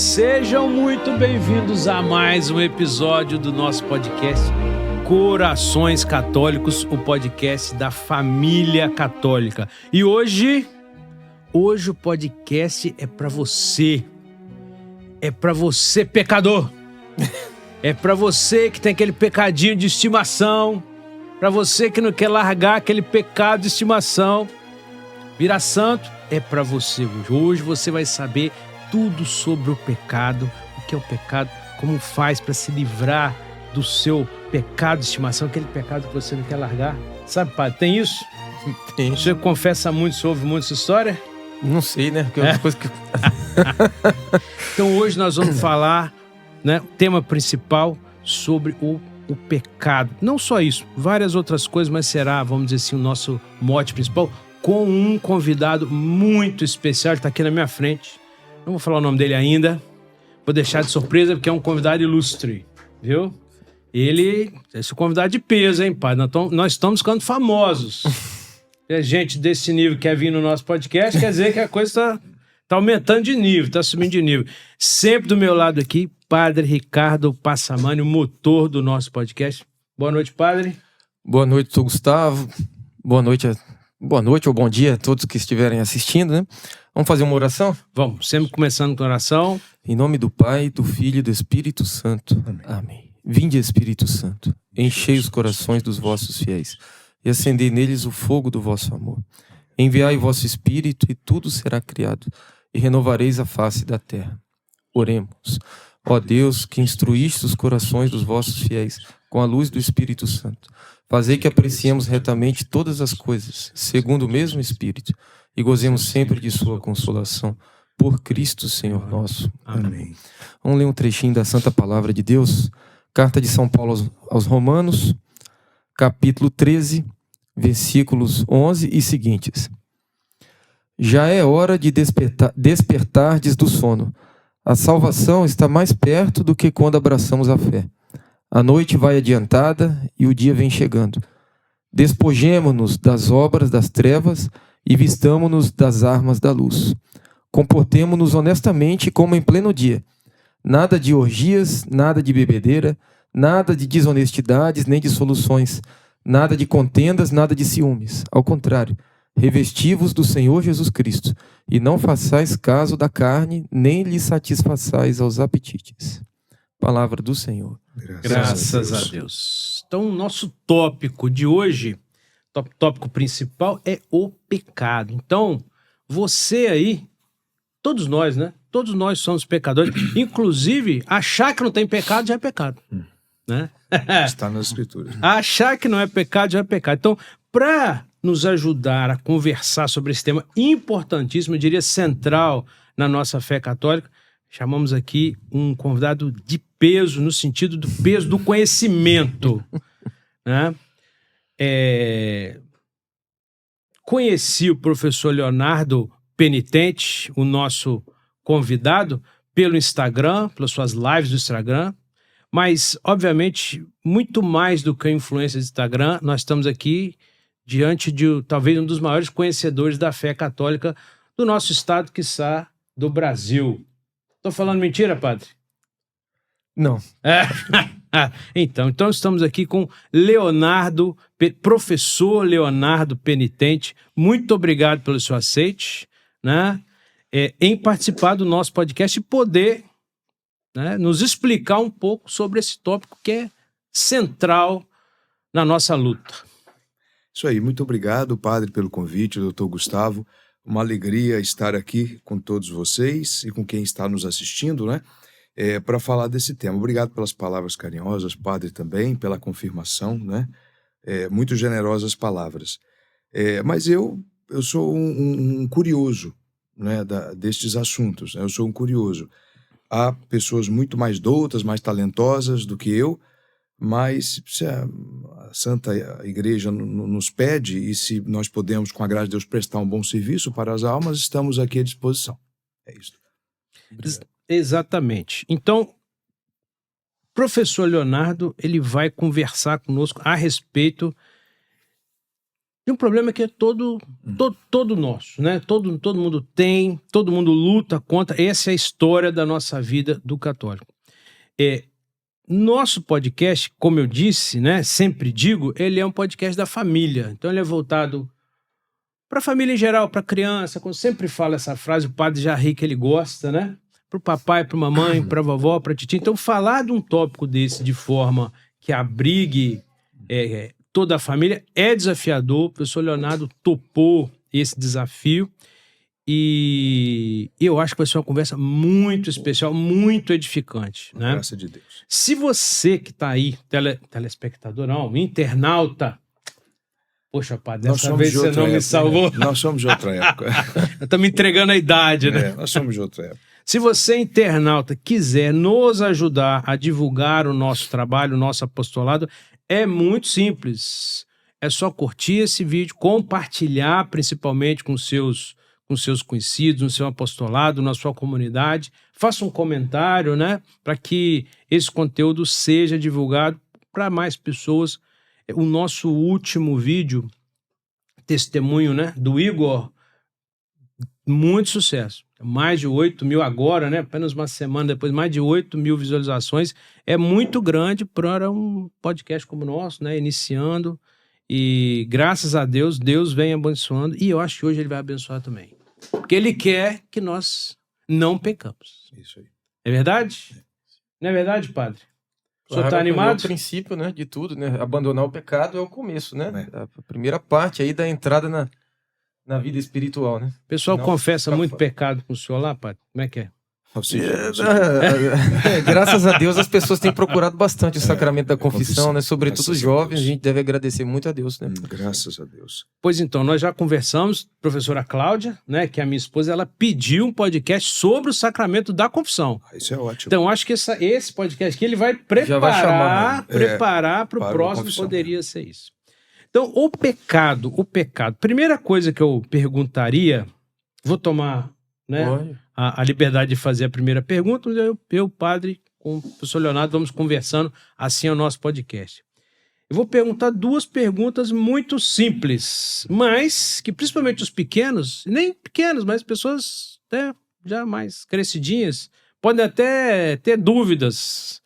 Sejam muito bem-vindos a mais um episódio do nosso podcast Corações Católicos, o podcast da família católica. E hoje o podcast é para você. É para você, pecador. É para você que tem aquele pecadinho de estimação. Para você que não quer largar aquele pecado de estimação. Virar santo é para você hoje. Hoje você vai saber tudo sobre o pecado, o que é o pecado, como faz para se livrar do seu pecado de estimação, aquele pecado que você não quer largar. Sabe, padre, tem isso? Tem. Você confessa muito, você ouve muito essa história? Não sei, né? Porque é uma coisa que... Então hoje nós vamos falar, né, o tema principal sobre o pecado. Não só isso, várias outras coisas, mas será, vamos dizer assim, o nosso mote principal, com um convidado muito especial, ele está aqui na minha frente. Não vou falar o nome dele ainda, vou deixar de surpresa, porque é um convidado ilustre, viu? Esse é um convidado de peso, hein, pai? Nós estamos ficando famosos. E gente desse nível que quer vir no nosso podcast, quer dizer que a coisa está aumentando de nível, está subindo de nível. Sempre do meu lado aqui, Padre Ricardo Passamani, o motor do nosso podcast. Boa noite, padre. Boa noite, Dr. Gustavo. Boa noite ou bom dia a todos que estiverem assistindo, né? Vamos fazer uma oração? Vamos, sempre começando com oração. Em nome do Pai, do Filho e do Espírito Santo. Amém. Vinde, Espírito Santo, enchei os corações dos vossos fiéis e acendei neles o fogo do vosso amor. Enviai o vosso Espírito e tudo será criado e renovareis a face da terra. Oremos. Ó Deus, que instruíste os corações dos vossos fiéis com a luz do Espírito Santo, fazei que apreciemos retamente todas as coisas, segundo o mesmo Espírito, e gozemos sempre de sua consolação. Por Cristo, Senhor nosso. Amém. Vamos ler um trechinho da Santa Palavra de Deus. Carta de São Paulo aos Romanos, capítulo 13, versículos 11 e seguintes. Já é hora de despertardes do sono. A salvação está mais perto do que quando abraçamos a fé. A noite vai adiantada e o dia vem chegando. Despojemo-nos das obras das trevas e vistamo-nos das armas da luz. Comportemo-nos honestamente como em pleno dia. Nada de orgias, nada de bebedeira, nada de desonestidades nem dissoluções, nada de contendas, nada de ciúmes. Ao contrário, revesti-vos do Senhor Jesus Cristo, e não façais caso da carne, nem lhe satisfaçais aos apetites. Palavra do Senhor. Graças a Deus. Então, o nosso tópico de hoje, tópico principal, é o pecado. Então, você aí, todos nós, né? Todos nós somos pecadores. Inclusive, achar que não tem pecado já é pecado. Né? Está nas Escrituras. Achar que não é pecado já é pecado. Então, para nos ajudar a conversar sobre esse tema importantíssimo, eu diria central na nossa fé católica, chamamos aqui um convidado de peso, no sentido do peso do conhecimento. Né? Conheci o professor Leonardo Penitente, o nosso convidado, pelo Instagram, pelas suas lives do Instagram, mas, obviamente, muito mais do que a influência do Instagram, nós estamos aqui diante de, talvez, um dos maiores conhecedores da fé católica do nosso estado, quiçá do Brasil. Estou falando mentira, padre? Não. Então estamos aqui com professor Leonardo Penitente. Muito obrigado pelo seu aceite, né? Em participar do nosso podcast e poder, né, nos explicar um pouco sobre esse tópico que é central na nossa luta. Isso aí, muito obrigado, padre, pelo convite, doutor Gustavo. Uma alegria estar aqui com todos vocês e com quem está nos assistindo, né? Para falar desse tema. Obrigado pelas palavras carinhosas, padre, também, pela confirmação, né? Muito generosas palavras. Mas eu sou um curioso, né, destes assuntos, né? Eu sou um curioso. Há pessoas muito mais doutas, mais talentosas do que eu, mas se a Santa Igreja nos pede e se nós podemos, com a graça de Deus, prestar um bom serviço para as almas, estamos aqui à disposição. É isso. Exatamente. Então, professor Leonardo, ele vai conversar conosco a respeito E um problema que é todo nosso, né? Todo mundo tem, todo mundo luta contra. Essa é a história da nossa vida do católico. Nosso podcast, como eu disse, né? Sempre digo, ele é um podcast da família. Então ele é voltado para a família em geral, para a criança. Quando sempre falo essa frase, o padre já ri que ele gosta, né? Para o papai, para a mamãe, para a vovó, para a titia. Então falar de um tópico desse de forma que abrigue toda a família é desafiador. O professor Leonardo topou esse desafio e eu acho que vai ser uma conversa muito especial, muito edificante, né? Graças de Deus. Se você que está aí, telespectador, não, internauta, poxa, padre, dessa vez você não me salvou. Né? Nós somos de outra época. Eu tô me entregando a idade, né? Nós somos de outra época. Se você, internauta, quiser nos ajudar a divulgar o nosso trabalho, o nosso apostolado, é muito simples. É só curtir esse vídeo, compartilhar principalmente com seus conhecidos, no seu apostolado, na sua comunidade. Faça um comentário, né? Para que esse conteúdo seja divulgado para mais pessoas. O nosso último vídeo, testemunho, né, do Igor, muito sucesso. Mais de 8.000 agora, né? Apenas uma semana depois, mais de 8.000 visualizações. É muito grande para um podcast como o nosso, né? Iniciando. E graças a Deus, Deus vem abençoando. E eu acho que hoje ele vai abençoar também. Porque ele quer que nós não pecamos. Isso aí. É verdade? Não é verdade, padre? O senhor Claro, está animado? É o princípio, né, de tudo, né? Abandonar o pecado é o começo, né? É. A primeira parte aí da entrada na vida espiritual, né? O pessoal Não, confessa tá muito fora. pecado com o senhor lá, padre? Como é que é? Graças a Deus as pessoas têm procurado bastante o sacramento da confissão, né? Sobretudo os Graças a jovens, Deus. a gente deve agradecer muito a Deus, né? Graças a Deus. Pois então, nós já conversamos, professora Cláudia, né, que é a minha esposa, ela pediu um podcast sobre o sacramento da confissão. Isso é ótimo. Então, acho que esse podcast aqui, ele vai Já vai chamar, preparar para o para a próximo, confissão. poderia ser isso. Então, o pecado. Primeira coisa que eu perguntaria, vou tomar, né, Olha. a liberdade de fazer a primeira pergunta, eu, padre, com o professor Leonardo, vamos conversando assim ao nosso podcast. Eu vou perguntar 2 perguntas muito simples, mas que principalmente os pequenos, nem pequenos, mas pessoas até já mais crescidinhas, podem até ter dúvidas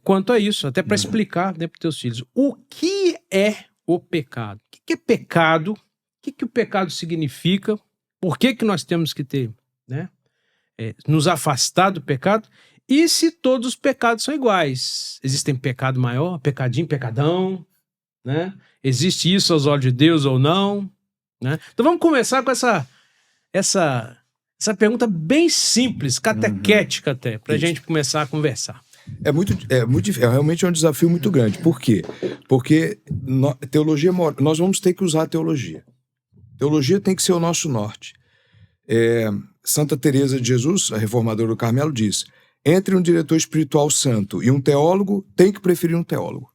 quanto a isso, até para explicar, né, para os teus filhos. O que é o pecado? O que é pecado? O que o pecado significa? Por que nós temos que ter, né, nos afastar do pecado? E se todos os pecados são iguais? Existem pecado maior, pecadinho, pecadão, né? Existe isso aos olhos de Deus ou não? Né? Então vamos começar com essa pergunta bem simples, catequética até, para a gente começar a conversar. Realmente é um desafio muito grande. Por quê? Porque teologia, nós vamos ter que usar a teologia. Teologia tem que ser o nosso norte. Santa Teresa de Jesus, a reformadora do Carmelo, diz: entre um diretor espiritual santo e um teólogo, tem que preferir um teólogo.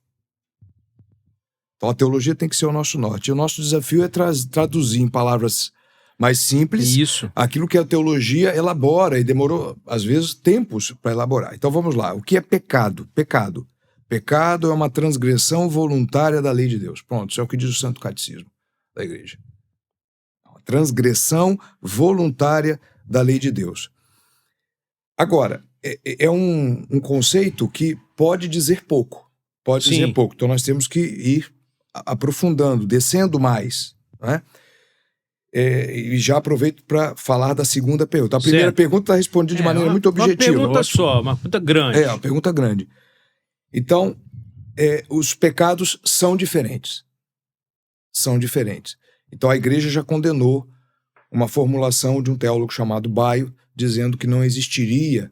Então a teologia tem que ser o nosso norte. E o nosso desafio é traduzir em palavras mais simples aquilo que a teologia elabora, e demorou, às vezes, tempos para elaborar. Então vamos lá. O que é pecado? Pecado é uma transgressão voluntária da lei de Deus. Pronto, isso é o que diz o Santo Catecismo da Igreja. Uma transgressão voluntária da lei de Deus. Agora, é um conceito que pode dizer pouco. Dizer pouco. Então nós temos que ir aprofundando, descendo mais, né? E já aproveito para falar da segunda pergunta. A primeira pergunta está respondida de maneira muito objetiva. Uma pergunta só, uma pergunta grande. Uma pergunta grande. Então, os pecados são diferentes. São diferentes. Então a Igreja já condenou uma formulação de um teólogo chamado Baio, dizendo que não existiria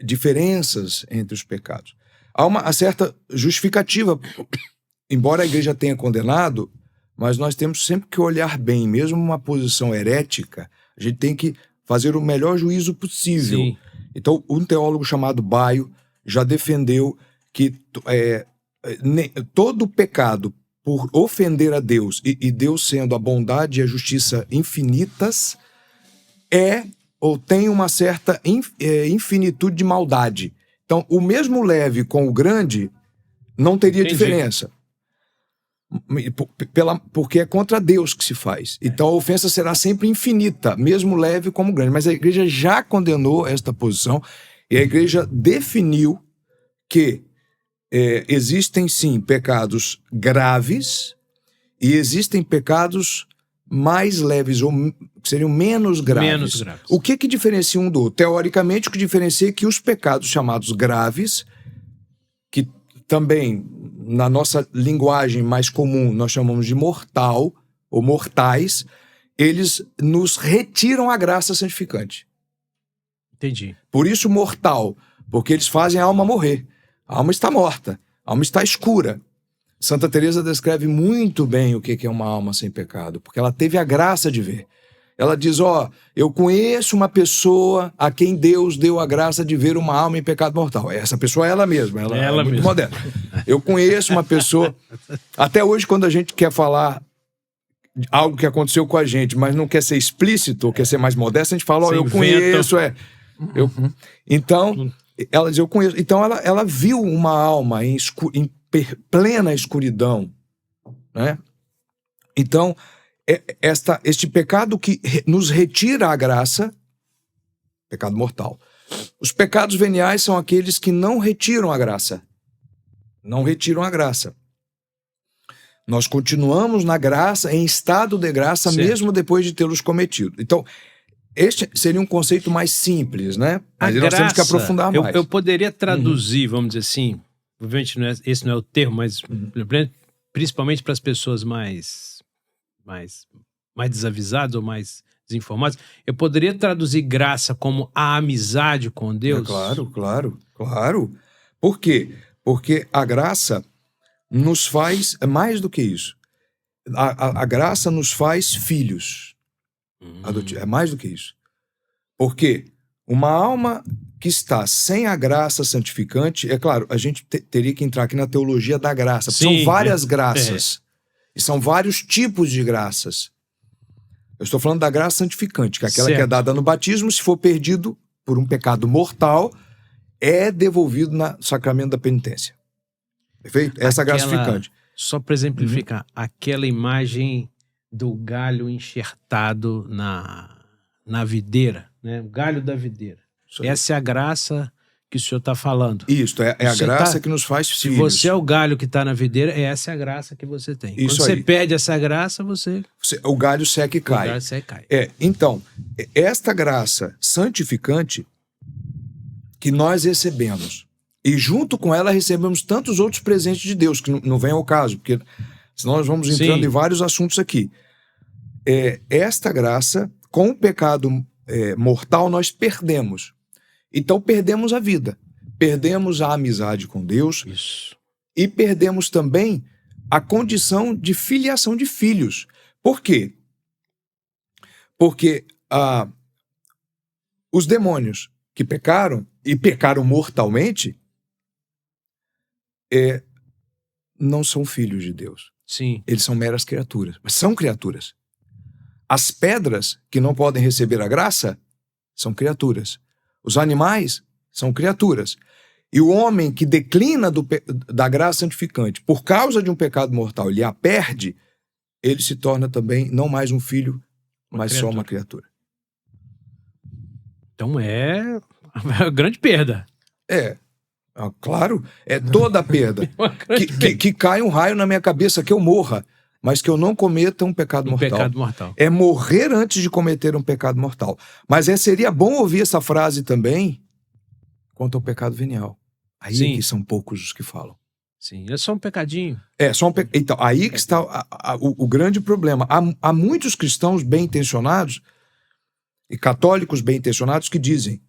diferenças entre os pecados. Há uma certa justificativa, embora a Igreja tenha condenado, mas nós temos sempre que olhar bem, mesmo uma posição herética, a gente tem que fazer o melhor juízo possível. Sim. Então, um teólogo chamado Baio já defendeu que todo pecado por ofender a Deus, e Deus sendo a bondade e a justiça infinitas, ou tem uma certa infinitude de maldade. Então, o mesmo leve com o grande não teria diferença. porque é contra Deus que se faz. Então a ofensa será sempre infinita, mesmo leve como grande. Mas a igreja já condenou esta posição e a igreja definiu que existem sim pecados graves e existem pecados mais leves ou que seriam menos graves. Menos graves. O que diferencia um do outro? Teoricamente, o que diferencia é que os pecados chamados graves, que também, na nossa linguagem mais comum, nós chamamos de mortal ou mortais, eles nos retiram a graça santificante. Entendi. Por isso mortal, porque eles fazem a alma morrer. A alma está morta, a alma está escura. Santa Teresa descreve muito bem o que é uma alma sem pecado, porque ela teve a graça de ver. Ela diz, eu conheço uma pessoa a quem Deus deu a graça de ver uma alma em pecado mortal. Essa pessoa é ela mesma, ela é muito mesma. moderna. Eu conheço uma pessoa, até hoje quando a gente quer falar algo que aconteceu com a gente, mas não quer ser explícito, ou quer ser mais modesto, a gente fala, eu conheço, Então, ela diz, eu conheço. Então ela viu uma alma em plena escuridão, né? Então, este pecado que nos retira a graça, pecado mortal. Os pecados veniais são aqueles que não retiram a graça. Não retiram a graça. Nós continuamos na graça, em estado de graça, certo, mesmo depois de tê-los cometido. Então, este seria um conceito mais simples, né? Mas nós temos que aprofundar mais. Eu poderia traduzir, vamos dizer assim, obviamente esse não é o termo, mas principalmente para as pessoas mais desavisadas ou mais desinformadas, eu poderia traduzir graça como a amizade com Deus? Claro. Por quê? Porque a graça nos faz mais do que isso. A graça nos faz filhos. É mais do que isso. Porque uma alma que está sem a graça santificante, é claro, a gente teria que entrar aqui na teologia da graça. Sim, são várias graças. E são vários tipos de graças. Eu estou falando da graça santificante, que é aquela que é dada no batismo, se for perdido por um pecado mortal, é devolvido no sacramento da penitência. Perfeito? Essa graça santificante. Só para exemplificar, aquela imagem do galho enxertado na videira, né? O galho da videira. Essa é a graça que o senhor está falando. Isso, é a graça que nos faz filhos. Se você é o galho que está na videira, essa é a graça que você tem. Quando você perde essa graça, o galho seca e cai. O galho seca e cai. Então, esta graça santificante que nós recebemos, e junto com ela recebemos tantos outros presentes de Deus, que não vem ao caso, porque senão nós vamos entrando em vários assuntos aqui. Esta graça, com o pecado mortal, nós perdemos. Então perdemos a vida, perdemos a amizade com Deus. Isso. E perdemos também a condição de filiação de filhos. Por quê? Porque os demônios que pecaram, e pecaram mortalmente, não são filhos de Deus. Sim. Eles são meras criaturas, mas são criaturas. As pedras que não podem receber a graça são criaturas. Os animais são criaturas. E o homem que declina da graça santificante por causa de um pecado mortal, ele a perde, ele se torna também não mais um filho, mas só uma criatura. Então é uma grande perda. Claro, é toda a perda. que cai um raio na minha cabeça, que eu morra, mas que eu não cometa um pecado mortal. É morrer antes de cometer um pecado mortal. Mas seria bom ouvir essa frase também quanto ao pecado venial. Aí que são poucos os que falam. Sim, é só um pecadinho. Então, aí que está o grande problema. Há muitos cristãos bem-intencionados e católicos bem-intencionados que dizem: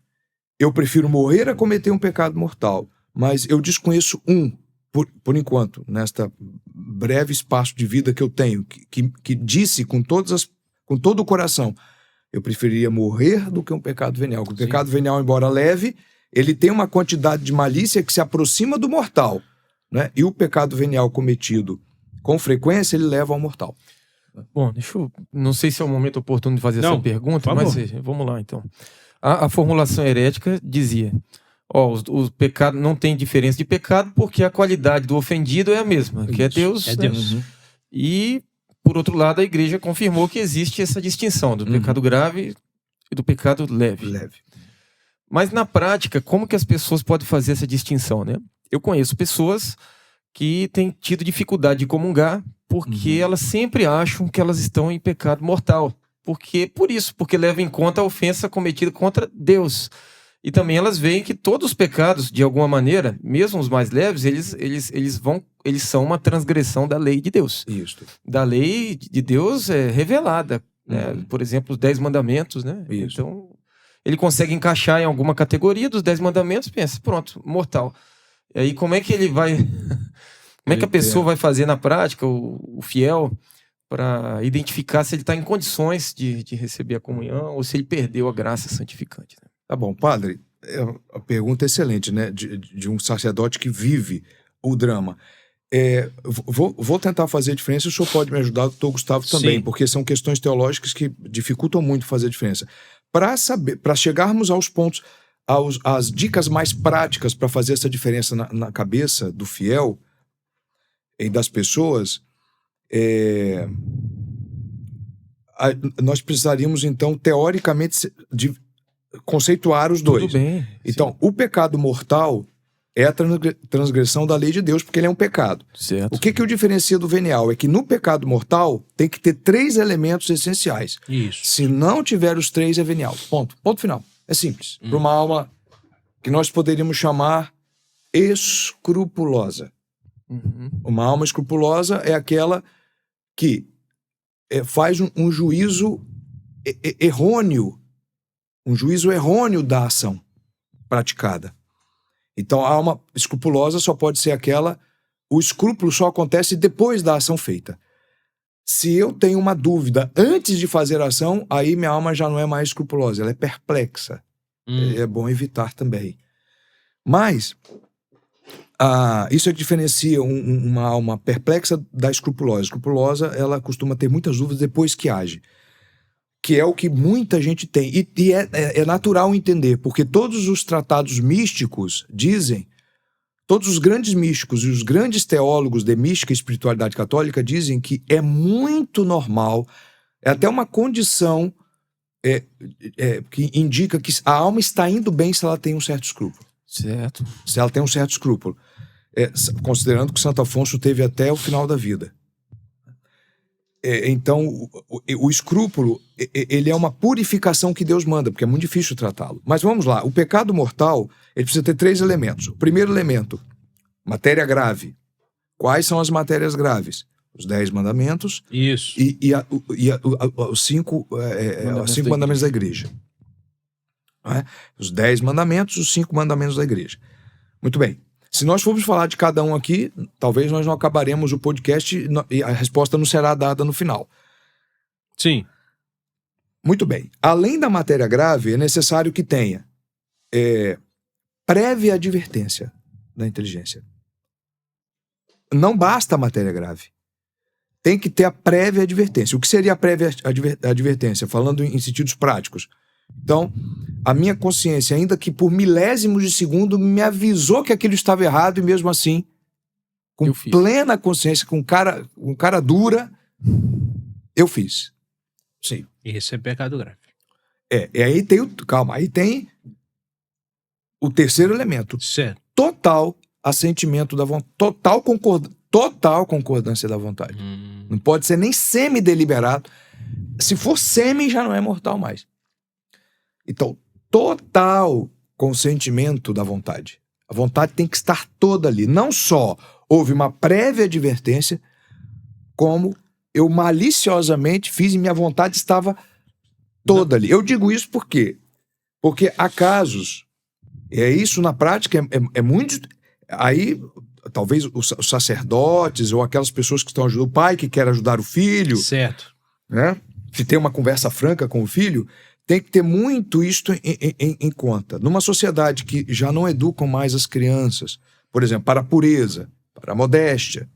eu prefiro morrer a cometer um pecado mortal, mas eu desconheço por enquanto, nesta breve espaço de vida que eu tenho, que disse com todo o coração, eu preferiria morrer do que um pecado venial. O pecado venial, embora leve, ele tem uma quantidade de malícia que se aproxima do mortal, né? E o pecado venial cometido com frequência, ele leva ao mortal. Bom, não sei se é o momento oportuno de fazer essa pergunta, mas vamos lá então. A formulação herética dizia: o pecado não tem diferença de pecado porque a qualidade do ofendido é a mesma, que é Deus. É Deus. E, por outro lado, a igreja confirmou que existe essa distinção do pecado grave e do pecado leve. Mas na prática, como que as pessoas podem fazer essa distinção, né? Eu conheço pessoas que têm tido dificuldade de comungar porque elas sempre acham que elas estão em pecado mortal. Porque levam em conta a ofensa cometida contra Deus. E também elas veem que todos os pecados, de alguma maneira, mesmo os mais leves, eles são uma transgressão da lei de Deus. Isso. Da lei de Deus revelada. Né? Por exemplo, os 10 mandamentos, né? Isso. Então, ele consegue encaixar em alguma categoria dos 10 mandamentos, pensa, pronto, mortal. E aí, como é que ele vai... Como é que a pessoa vai fazer na prática, o fiel, para identificar se ele está em condições de receber a comunhão ou se ele perdeu a graça santificante? Né? Tá bom, padre, a pergunta é excelente, né? De um sacerdote que vive o drama. Vou tentar fazer a diferença, o senhor pode me ajudar, o doutor Gustavo também, porque são questões teológicas que dificultam muito fazer a diferença. Para chegarmos aos pontos, às dicas mais práticas para fazer essa diferença na cabeça do fiel e das pessoas, nós precisaríamos, então, teoricamente, conceituar os dois. Tudo bem. Então, Sim. o pecado mortal é a transgressão da lei de Deus, porque ele é um pecado. Certo. O que o diferencia do venial é que no pecado mortal tem que ter 3 elementos essenciais. Isso. Se não tiver os 3, é venial. Ponto. Ponto final. É simples. Para uma alma que nós poderíamos chamar escrupulosa. Uma alma escrupulosa é aquela que faz um juízo errôneo, da ação praticada. Então, a alma escrupulosa só pode ser aquela... O escrúpulo só acontece depois da ação feita. Se eu tenho uma dúvida antes de fazer a ação, aí minha alma já não é mais escrupulosa, ela é perplexa. É bom evitar também. Mas... isso é que diferencia uma alma perplexa da escrupulosa. A escrupulosa, ela costuma ter muitas dúvidas depois que age, que é o que muita gente tem. E é natural entender, porque todos os tratados místicos dizem, todos os grandes místicos e os grandes teólogos de mística e espiritualidade católica dizem que é muito normal, é até uma condição que indica que a alma está indo bem se ela tem um certo escrúpulo. Certo. Se ela tem um certo escrúpulo. Considerando que Santo Afonso teve até o final da vida. Então, o escrúpulo, ele é uma purificação que Deus manda, porque é muito difícil tratá-lo. Mas vamos lá, o pecado mortal, ele precisa ter 3 elementos. O primeiro elemento, matéria grave. Quais são as matérias graves? Os 10 mandamentos. Isso. E os 5 mandamentos da igreja. Os 10 mandamentos, os 5 mandamentos da igreja. Muito bem. Se nós formos falar de cada um aqui, talvez nós não acabaremos o podcast e a resposta não será dada no final. Sim. Muito bem. Além da matéria grave, é necessário que tenha prévia advertência da inteligência. Não basta a matéria grave. Tem que ter a prévia advertência. O que seria a prévia advertência? Falando em sentidos práticos. Então, a minha consciência, ainda que por milésimos de segundo, me avisou que aquilo estava errado e mesmo assim, com plena consciência, com cara dura, eu fiz. Sim. Esse é pecado grave. E aí tem aí tem o terceiro elemento. Certo. Total assentimento da vontade. Total concordância da vontade. Não pode ser nem semi-deliberado. Se for semi, já não é mortal mais. Então, total consentimento da vontade. A vontade tem que estar toda ali. Não só houve uma prévia advertência, como eu maliciosamente fiz e minha vontade estava toda ali. Eu digo isso por quê? Porque há casos, isso na prática é muito... Aí, talvez os sacerdotes ou aquelas pessoas que estão ajudando, o pai que quer ajudar o filho... Certo. Né? Se tem uma conversa franca com o filho... Tem que ter muito isto em conta. Numa sociedade que já não educam mais as crianças, por exemplo, para a pureza, para a modéstia.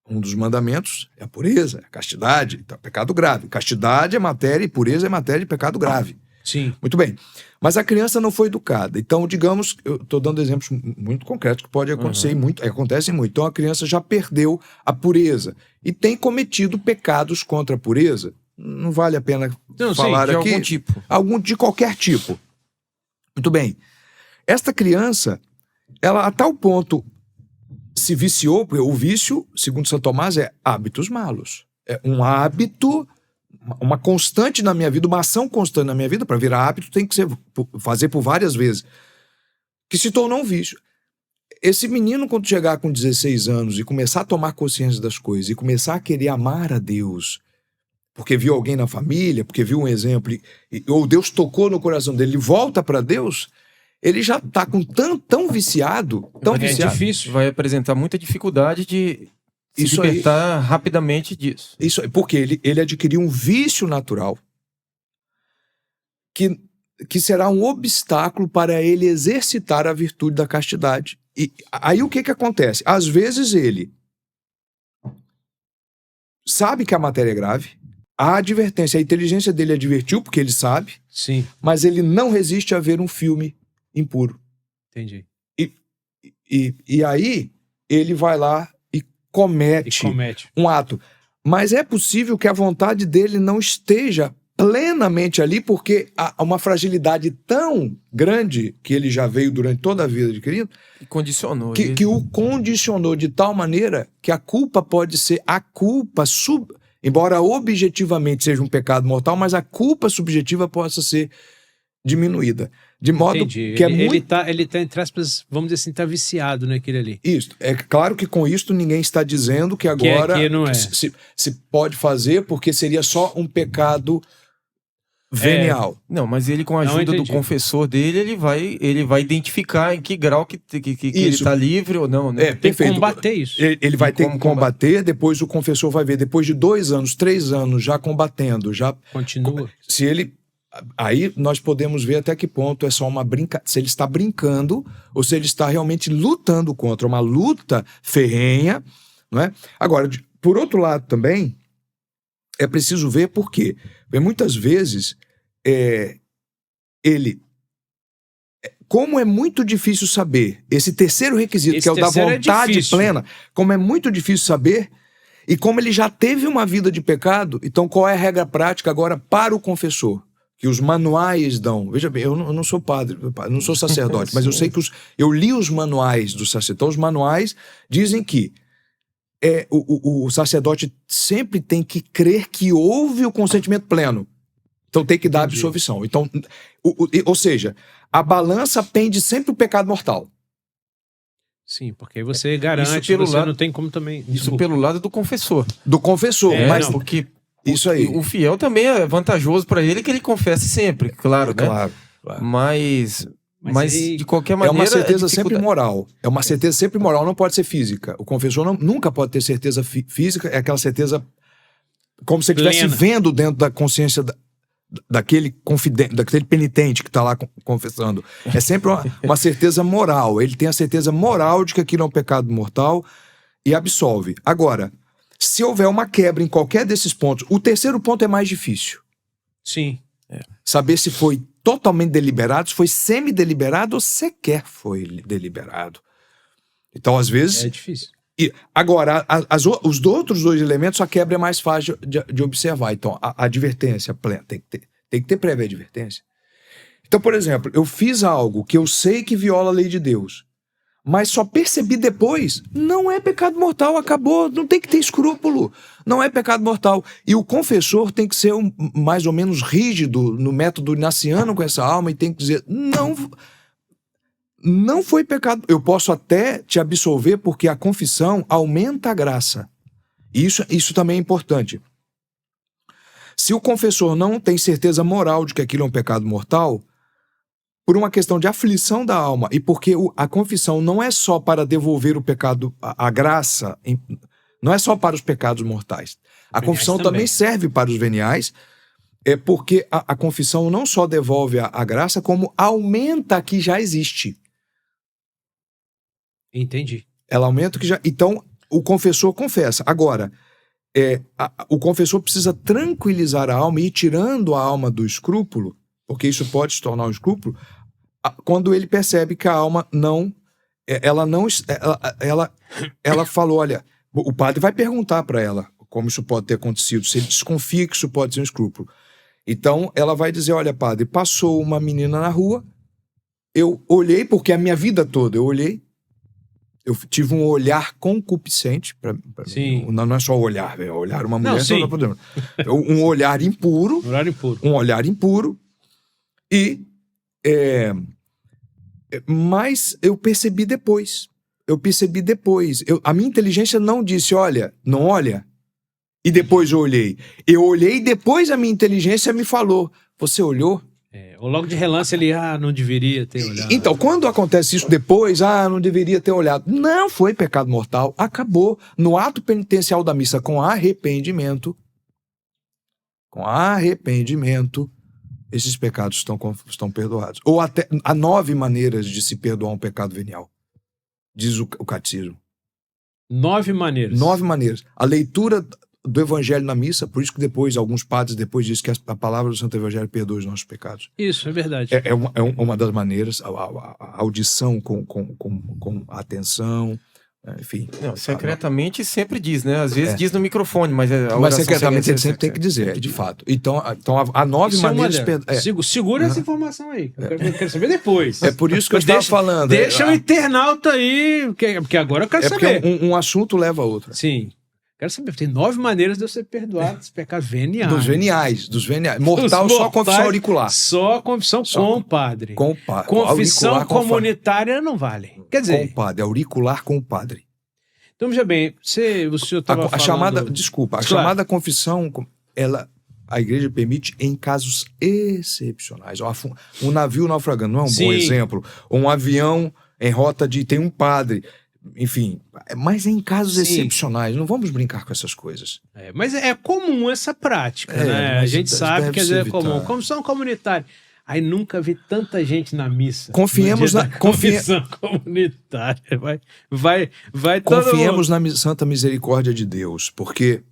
Um dos mandamentos é a pureza, é a castidade, então é pecado grave. Castidade é matéria e pureza é matéria de pecado grave. Sim. Muito bem. Mas a criança não foi educada. Então, digamos, eu estou dando exemplos muito concretos que pode acontecer e acontecem muito. Então, a criança já perdeu a pureza e tem cometido pecados contra a pureza. Não vale a pena falar de aqui. algum tipo. De qualquer tipo. Muito bem. Esta criança, ela a tal ponto se viciou, porque o vício, segundo São Tomás, é hábitos malos. É um hábito, uma constante na minha vida, uma ação constante na minha vida. Para virar hábito tem que fazer por várias vezes, que se tornou um vício. Esse menino, quando chegar com 16 anos e começar a tomar consciência das coisas e começar a querer amar a Deus, porque viu alguém na família, porque viu um exemplo, ou Deus tocou no coração dele, ele volta para Deus, ele já está tão viciado, difícil. Vai apresentar muita dificuldade de se libertar rapidamente disso. Isso aí, porque ele adquiriu um vício natural que será um obstáculo para ele exercitar a virtude da castidade. E aí o que acontece? Às vezes ele sabe que a matéria é grave, a advertência, a inteligência dele advertiu, porque ele sabe, sim, mas ele não resiste a ver um filme impuro. Entendi. E aí ele vai lá e comete um ato. Mas é possível que a vontade dele não esteja plenamente ali, porque há uma fragilidade tão grande que ele já veio durante toda a vida adquirindo, condicionou que o condicionou de tal maneira que a culpa pode ser embora objetivamente seja um pecado mortal, mas a culpa subjetiva possa ser diminuída. De modo Entendi. que ele tá, entre aspas, vamos dizer assim, tá viciado naquele ali. Isso. É claro que com isso ninguém está dizendo que agora que não é. se pode fazer, porque seria só um pecado venial. Não, mas ele, com a ajuda do confessor dele, ele vai identificar em que grau que ele está livre ou não, né? Tem que combater isso. Ele vai ter que combater, depois o confessor vai ver, depois de 2 anos, 3 anos já combatendo, já... Continua. Se ele... Aí nós podemos ver até que ponto é só uma brincadeira, se ele está brincando ou se ele está realmente lutando contra uma luta ferrenha, não é? Agora, por outro lado também, é preciso ver por quê. Porque muitas vezes, como é muito difícil saber, esse terceiro requisito, que é o da vontade plena, como é muito difícil saber, e como ele já teve uma vida de pecado, então qual é a regra prática agora para o confessor? Que os manuais dão. Veja bem, eu não sou padre, eu não sou sacerdote, mas eu sei que eu li os manuais do sacerdote. Então, os manuais dizem que o sacerdote sempre tem que crer que houve o consentimento pleno. Então, tem que dar absolvição. Então, ou seja, a balança pende sempre o pecado mortal. Sim, porque aí você garante que você não tem como também... Isso pelo lado do confessor. Do confessor, mas... Não, porque... Isso aí. O fiel também é vantajoso para ele que ele confesse sempre, claro, né? Claro. Mas de qualquer maneira... É uma certeza sempre moral. É uma certeza sempre moral, não pode ser física. O confessor nunca pode ter certeza física, é aquela certeza como se ele estivesse vendo dentro da consciência daquele penitente que está lá confessando. É sempre uma certeza moral. Ele tem a certeza moral de que aquilo é um pecado mortal e absolve. Agora... Se houver uma quebra em qualquer desses pontos, o terceiro ponto é mais difícil. Sim. Saber se foi totalmente deliberado, se foi semi-deliberado ou sequer foi deliberado. Então, às vezes... É difícil. Agora, os outros 2 elementos, a quebra é mais fácil de observar. Então, a advertência plena, tem que ter prévia advertência. Então, por exemplo, eu fiz algo que eu sei que viola a lei de Deus, mas só percebi depois, não é pecado mortal, acabou, não tem que ter escrúpulo, não é pecado mortal. E o confessor tem que ser mais ou menos rígido no método ignaciano com essa alma e tem que dizer, não foi pecado. Eu posso até te absolver porque a confissão aumenta a graça. Isso também é importante. Se o confessor não tem certeza moral de que aquilo é um pecado mortal, por uma questão de aflição da alma, e porque a confissão não é só para devolver o pecado, a graça, não é só para os pecados mortais. A confissão também serve para os veniais, porque a confissão não só devolve a graça, como aumenta a que já existe. Entendi. Ela aumenta o que já... Então, o confessor confessa. Agora, o confessor precisa tranquilizar a alma e ir tirando a alma do escrúpulo, porque isso pode se tornar um escrúpulo, quando ele percebe que a alma não... Ela falou, olha, o padre vai perguntar para ela como isso pode ter acontecido, se ele desconfia que isso pode ser um escrúpulo. Então, ela vai dizer, olha, padre, passou uma menina na rua, eu olhei, porque a minha vida toda eu olhei, eu tive um olhar concupiscente, Sim. Não é só olhar, olhar uma mulher, Não, sim. Um olhar impuro, um olhar impuro, e mas eu percebi depois, a minha inteligência não disse, olha, não olha, e depois eu olhei e depois a minha inteligência me falou, você olhou? Ou logo de relance ele, não deveria ter olhado. Então, quando acontece isso depois, não deveria ter olhado. Não foi pecado mortal, acabou. No ato penitencial da missa, com arrependimento, esses pecados estão perdoados. Ou até há 9 maneiras de se perdoar um pecado venial, diz o catecismo. 9 maneiras. 9 maneiras. A leitura do Evangelho na missa, por isso que depois, alguns padres depois dizem que a palavra do Santo Evangelho perdoa os nossos pecados. Isso, é verdade. É uma das maneiras, a audição com atenção, enfim. Não, secretamente sempre diz, né? Às vezes diz no microfone, mas mas secretamente ele sempre tem que dizer, de fato. Então há 9 maneiras... Segura essa informação aí, eu quero saber depois. É por isso que eu estava falando. Deixa o internauta aí, porque agora eu quero saber. Porque um assunto leva a outro. Sim. Quero saber, tem 9 maneiras de eu ser perdoado dos pecados veniais. Dos veniais. Mortal, só confissão auricular. Só confissão com o padre. Com o padre. Confissão comunitária não vale. Quer dizer... Com o padre, auricular com o padre. Então, veja bem, o senhor estava falando... A chamada confissão, a igreja permite em casos excepcionais. Um navio naufragando não é um bom exemplo. Ou um avião em rota tem um padre... Enfim, mas em casos excepcionais, não vamos brincar com essas coisas. Mas é comum essa prática, né? A gente sabe que é comum. Confissão comunitária. Aí nunca vi tanta gente na missa. Confiemos na confissão comunitária. Confiemos na santa misericórdia de Deus, porque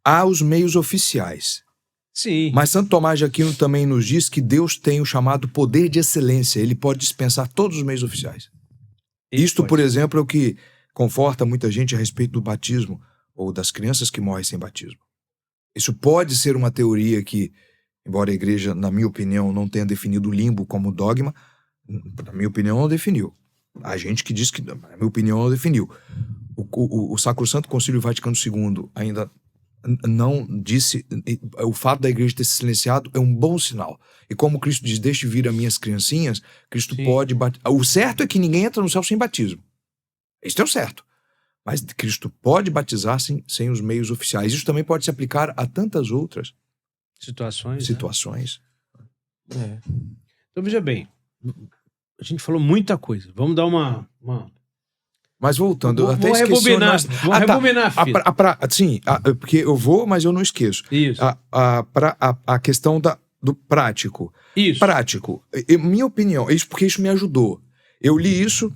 há os meios oficiais. Sim. Mas Santo Tomás de Aquino também nos diz que Deus tem o chamado poder de excelência. Ele pode dispensar todos os meios oficiais. Isto, por exemplo, é o que conforta muita gente a respeito do batismo ou das crianças que morrem sem batismo. Isso pode ser uma teoria que, embora a igreja, na minha opinião, não tenha definido o limbo como dogma, na minha opinião, não definiu. Há gente que diz que, na minha opinião, não definiu. O Sacrosanto Concílio Vaticano II ainda não disse... O fato da igreja ter se silenciado é um bom sinal. E como Cristo diz, deixe vir as minhas criancinhas, Cristo pode... O certo é que ninguém entra no céu sem batismo. Isso é o certo. Mas Cristo pode batizar sem os meios oficiais. Isso também pode se aplicar a tantas outras situações. Né? Então, veja bem, a gente falou muita coisa. Vamos dar uma... Mas voltando, eu até vamos esqueci... rebobinar, filho. Sim, porque eu vou, mas eu não esqueço. Isso. A questão do prático. Isso. Prático. Minha opinião, porque isso me ajudou. Eu li isso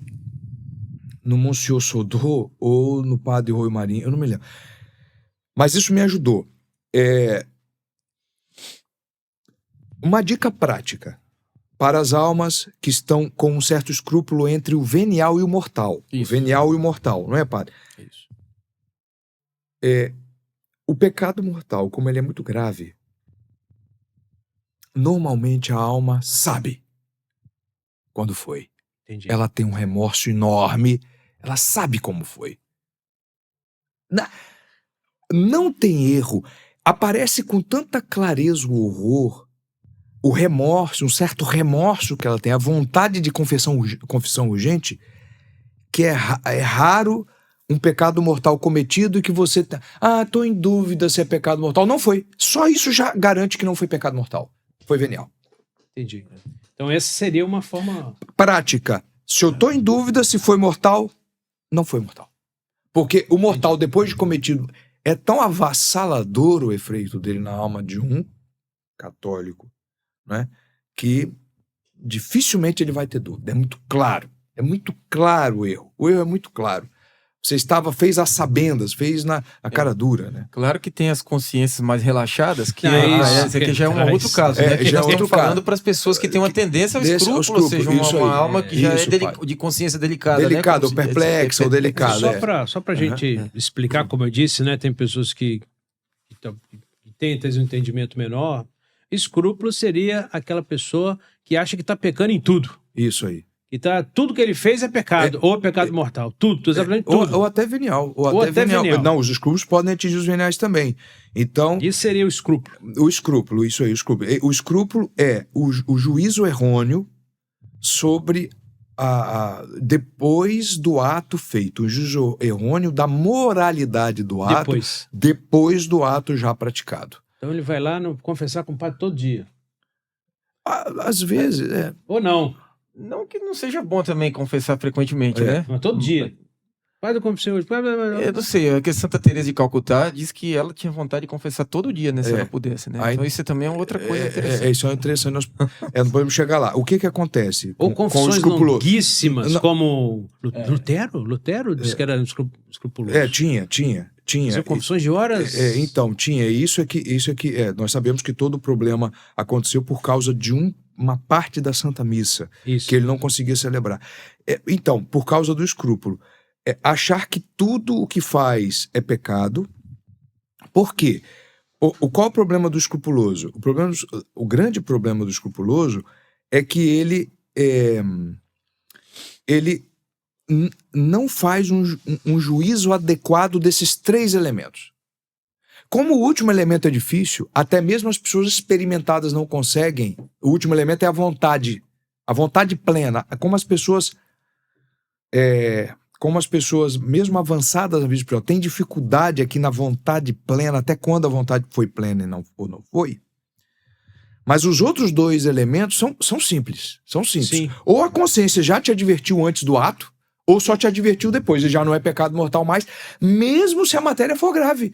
no Monsieur Sodré ou no Padre Rui Marinho, eu não me lembro. Mas isso me ajudou. Uma dica prática para as almas que estão com um certo escrúpulo entre o venial e o mortal. Isso. O venial e o mortal, não é, padre? Isso. O pecado mortal, como ele é muito grave, normalmente a alma sabe quando foi. Entendi. Ela tem um remorso enorme, ela sabe como foi. Não tem erro. Aparece com tanta clareza o horror, o remorso, um certo remorso que ela tem, a vontade de confissão urgente, que é raro um pecado mortal cometido e que você tá... tô em dúvida se é pecado mortal. Não foi. Só isso já garante que não foi pecado mortal. Foi venial. Entendi. Então essa seria uma forma... Prática. Se eu tô em dúvida se foi mortal, não foi mortal. Porque o mortal, depois de cometido, é tão avassalador o efeito dele na alma de um católico, né, que dificilmente ele vai ter dúvida. É muito claro o erro. O erro é muito claro. Você fez às sabendas, fez na cara dura, né? Claro que tem as consciências mais relaxadas, que Isso, esse aqui já é um traz. outro caso, né? Que já é nós outro estamos falando caso. para as pessoas que têm uma tendência ao Desse- ao escrúpulo, ou escrúpulo, seja, isso uma aí. alma que já Isso, é pai. de consciência delicada, Delicado, né? ou perplexa, ou delicado. Só pra gente explicar, como eu disse, né? Tem pessoas que têm um entendimento menor. Escrúpulo seria aquela pessoa que acha que está pecando em tudo. Isso aí. Tudo que ele fez é pecado, ou é pecado mortal. Tudo, exatamente tudo. Ou até venial. Ou até venial. Não, os escrúpulos podem atingir os veniais também. Então, Isso seria o escrúpulo. o escrúpulo, isso aí, o escrúpulo. O escrúpulo é o juízo errôneo sobre depois do ato feito. O juízo errôneo da moralidade do ato depois do ato já praticado. Então ele vai lá confessar com o padre todo dia. Às vezes, Ou não. Não que não seja bom também confessar frequentemente, né? Mas todo dia. Padre, eu confessei hoje. Eu não sei, é que Santa Teresa de Calcutá diz que ela tinha vontade de confessar todo dia, né? Se ela pudesse, né? Então isso também é outra coisa interessante. Isso é interessante. Nós não podemos chegar lá. O que acontece Ou com o confissões escrupuloso? longuíssimas, como Lutero? Lutero disse que era escrupuloso. Tinha. São confissões de horas? Então, tinha. Isso é que nós sabemos que todo o problema aconteceu por causa de uma parte da Santa Missa que ele não conseguia celebrar. Então, por causa do escrúpulo. Achar que tudo o que faz é pecado. Por quê? Qual é o problema do escrupuloso? O grande problema do escrupuloso é que ele não faz um juízo adequado desses 3 elementos. Como o último elemento é difícil, até mesmo as pessoas experimentadas não conseguem. O último elemento é a vontade plena. Como as pessoas, mesmo avançadas na vida espiritual, têm dificuldade aqui na vontade plena, até quando a vontade foi plena ou não foi. Mas os outros 2 elementos são simples. São simples. Sim. Ou a consciência já te advertiu antes do ato, ou só te advertiu depois, e já não é pecado mortal mais, mesmo se a matéria for grave.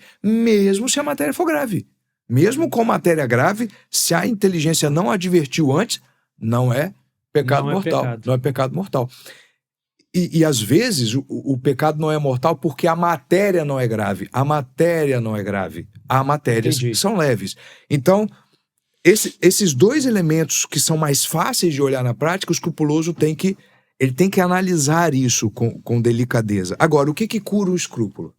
Mesmo com matéria grave, se a inteligência não advertiu antes, não é pecado mortal. Não é pecado mortal. E às vezes o pecado não é mortal porque a matéria não é grave. Há matérias que são leves. Então, esses 2 elementos que são mais fáceis de olhar na prática, o escrupuloso tem que analisar isso com delicadeza. Agora, o que cura o escrúpulo?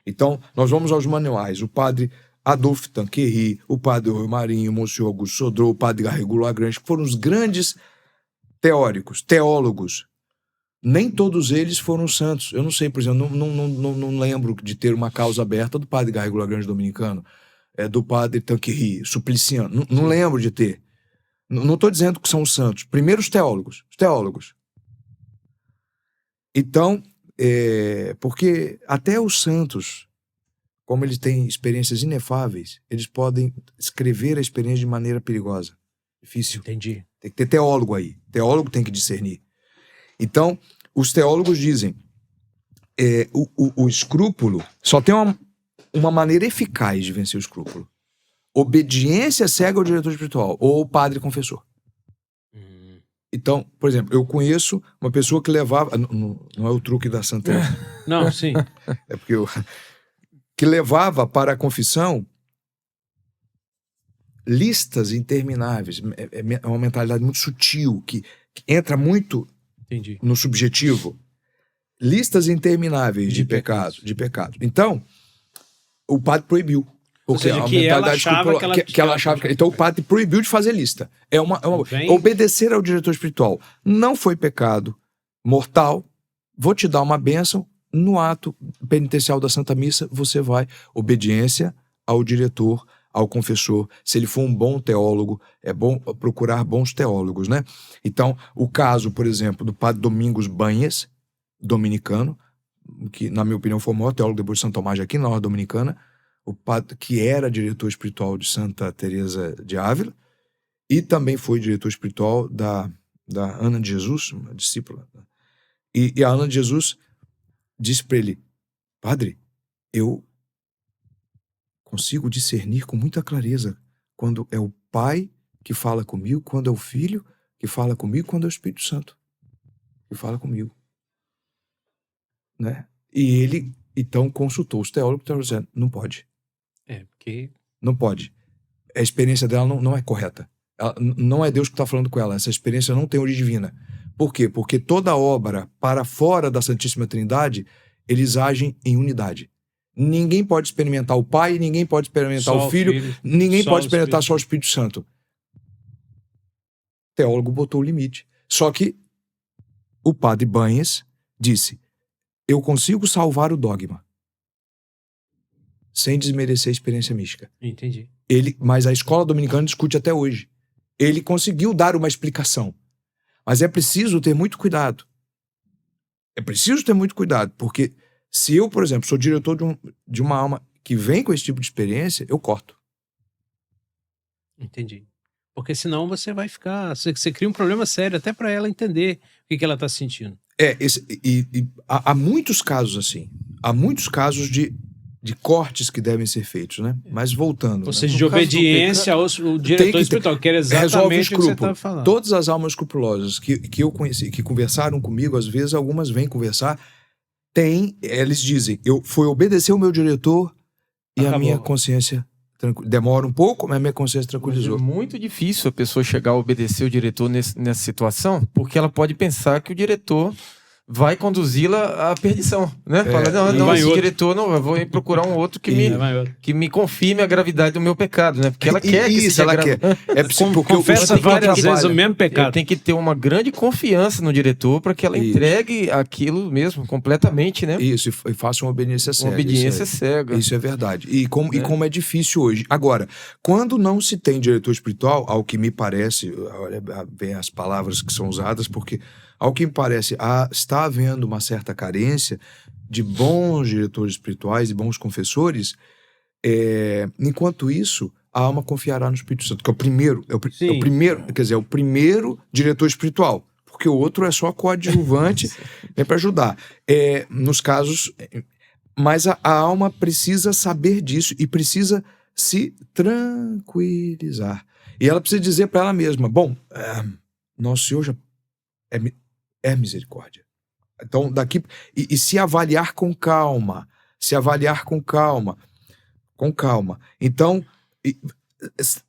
Então, nós vamos aos manuais. O padre Adolphe Tanqueray, o padre Rui Marinho, o Monsenhor Augusto Sodré, o padre Garrigou Lagrange, que foram os grandes teólogos. Nem todos eles foram santos. Eu não sei, por exemplo, não lembro de ter uma causa aberta do padre Garrigou Lagrange dominicano, do padre Tanqueray, supliciano. Não lembro de ter. Não estou dizendo que são os santos. Primeiro os teólogos. Então, porque até os santos, como eles têm experiências inefáveis, eles podem escrever a experiência de maneira perigosa. Difícil. Entendi. Tem que ter teólogo aí. Teólogo tem que discernir. Então, os teólogos dizem o escrúpulo só tem uma maneira eficaz de vencer o escrúpulo. Obediência cega ao diretor espiritual ou ao padre confessor. Então, por exemplo, eu conheço uma pessoa que levava... Não é o truque da Santa Teresa. Não, sim. É porque que levava para a confissão listas intermináveis. É uma mentalidade muito sutil, que entra muito no subjetivo. Listas intermináveis de pecados. Então, o padre proibiu. Porque ou seja, que ela achava Então o padre proibiu de fazer lista. Obedecer ao diretor espiritual. Não foi pecado mortal. Vou te dar uma bênção. No ato penitencial da Santa Missa, você vai. Obediência ao diretor, ao confessor. Se ele for um bom teólogo, é bom procurar bons teólogos, né? Então, o caso, por exemplo, do padre Domingos Banhas, dominicano, que, na minha opinião, foi o maior teólogo depois de São Tomás de Aquino, na ordem dominicana, o padre que era diretor espiritual de Santa Teresa de Ávila, e também foi diretor espiritual da Ana de Jesus, uma discípula. E a Ana de Jesus disse para ele: padre, eu consigo discernir com muita clareza quando é o Pai que fala comigo, quando é o Filho que fala comigo, quando é o Espírito Santo que fala comigo. né? E ele, então, consultou os teólogos que estavam dizendo, não pode. Porque... Não pode. A experiência dela não é correta. Não é Deus que está falando com ela. Essa experiência não tem origem divina. Por quê? Porque toda obra para fora da Santíssima Trindade, eles agem em unidade. Ninguém pode experimentar o Pai, ninguém pode experimentar o Filho, ninguém pode experimentar só o Espírito Santo. O teólogo botou o limite. Só que o padre Banhes disse, eu consigo salvar o dogma sem desmerecer a experiência mística. Entendi. Mas a escola dominicana discute até hoje. Ele conseguiu dar uma explicação. Mas é preciso ter muito cuidado. É preciso ter muito cuidado, porque se eu, por exemplo, sou diretor de uma alma que vem com esse tipo de experiência, eu corto. Entendi. Porque senão você vai ficar... Você cria um problema sério até para ela entender o que ela está sentindo. Há muitos casos assim. Há muitos casos de cortes que devem ser feitos, né? Mas voltando... Ou seja, de obediência ao diretor espiritual, que era exatamente o que você estava falando. Todas as almas escrupulosas que eu conheci, que conversaram comigo, às vezes algumas vêm conversar, eles dizem, foi obedecer o meu diretor e a minha consciência... Demora um pouco, mas a minha consciência tranquilizou. Mas é muito difícil a pessoa chegar a obedecer o diretor nessa situação, porque ela pode pensar que o diretor vai conduzi-la à perdição, né? Fala, não, esse diretor, não, eu vou procurar um outro que me confirme a gravidade do meu pecado, né? Porque ela quer que isso, ela quer. Confessa várias vezes o mesmo pecado. Tem que ter uma grande confiança no diretor para que ela entregue aquilo mesmo, completamente, né? Isso, e faça uma obediência cega. Uma obediência cega. Isso é verdade. E como é difícil hoje. Agora, quando não se tem diretor espiritual, ao que me parece, olha bem as palavras que são usadas, porque... Ao que me parece, está havendo uma certa carência de bons diretores espirituais e bons confessores. Enquanto isso, a alma confiará no Espírito Santo, que é o primeiro, é o primeiro diretor espiritual, porque o outro é só coadjuvante, é para ajudar. Nos casos, mas a alma precisa saber disso e precisa se tranquilizar. E ela precisa dizer para ela mesma, Nosso Senhor já é misericórdia. Então, daqui... E se avaliar com calma. Com calma. Então,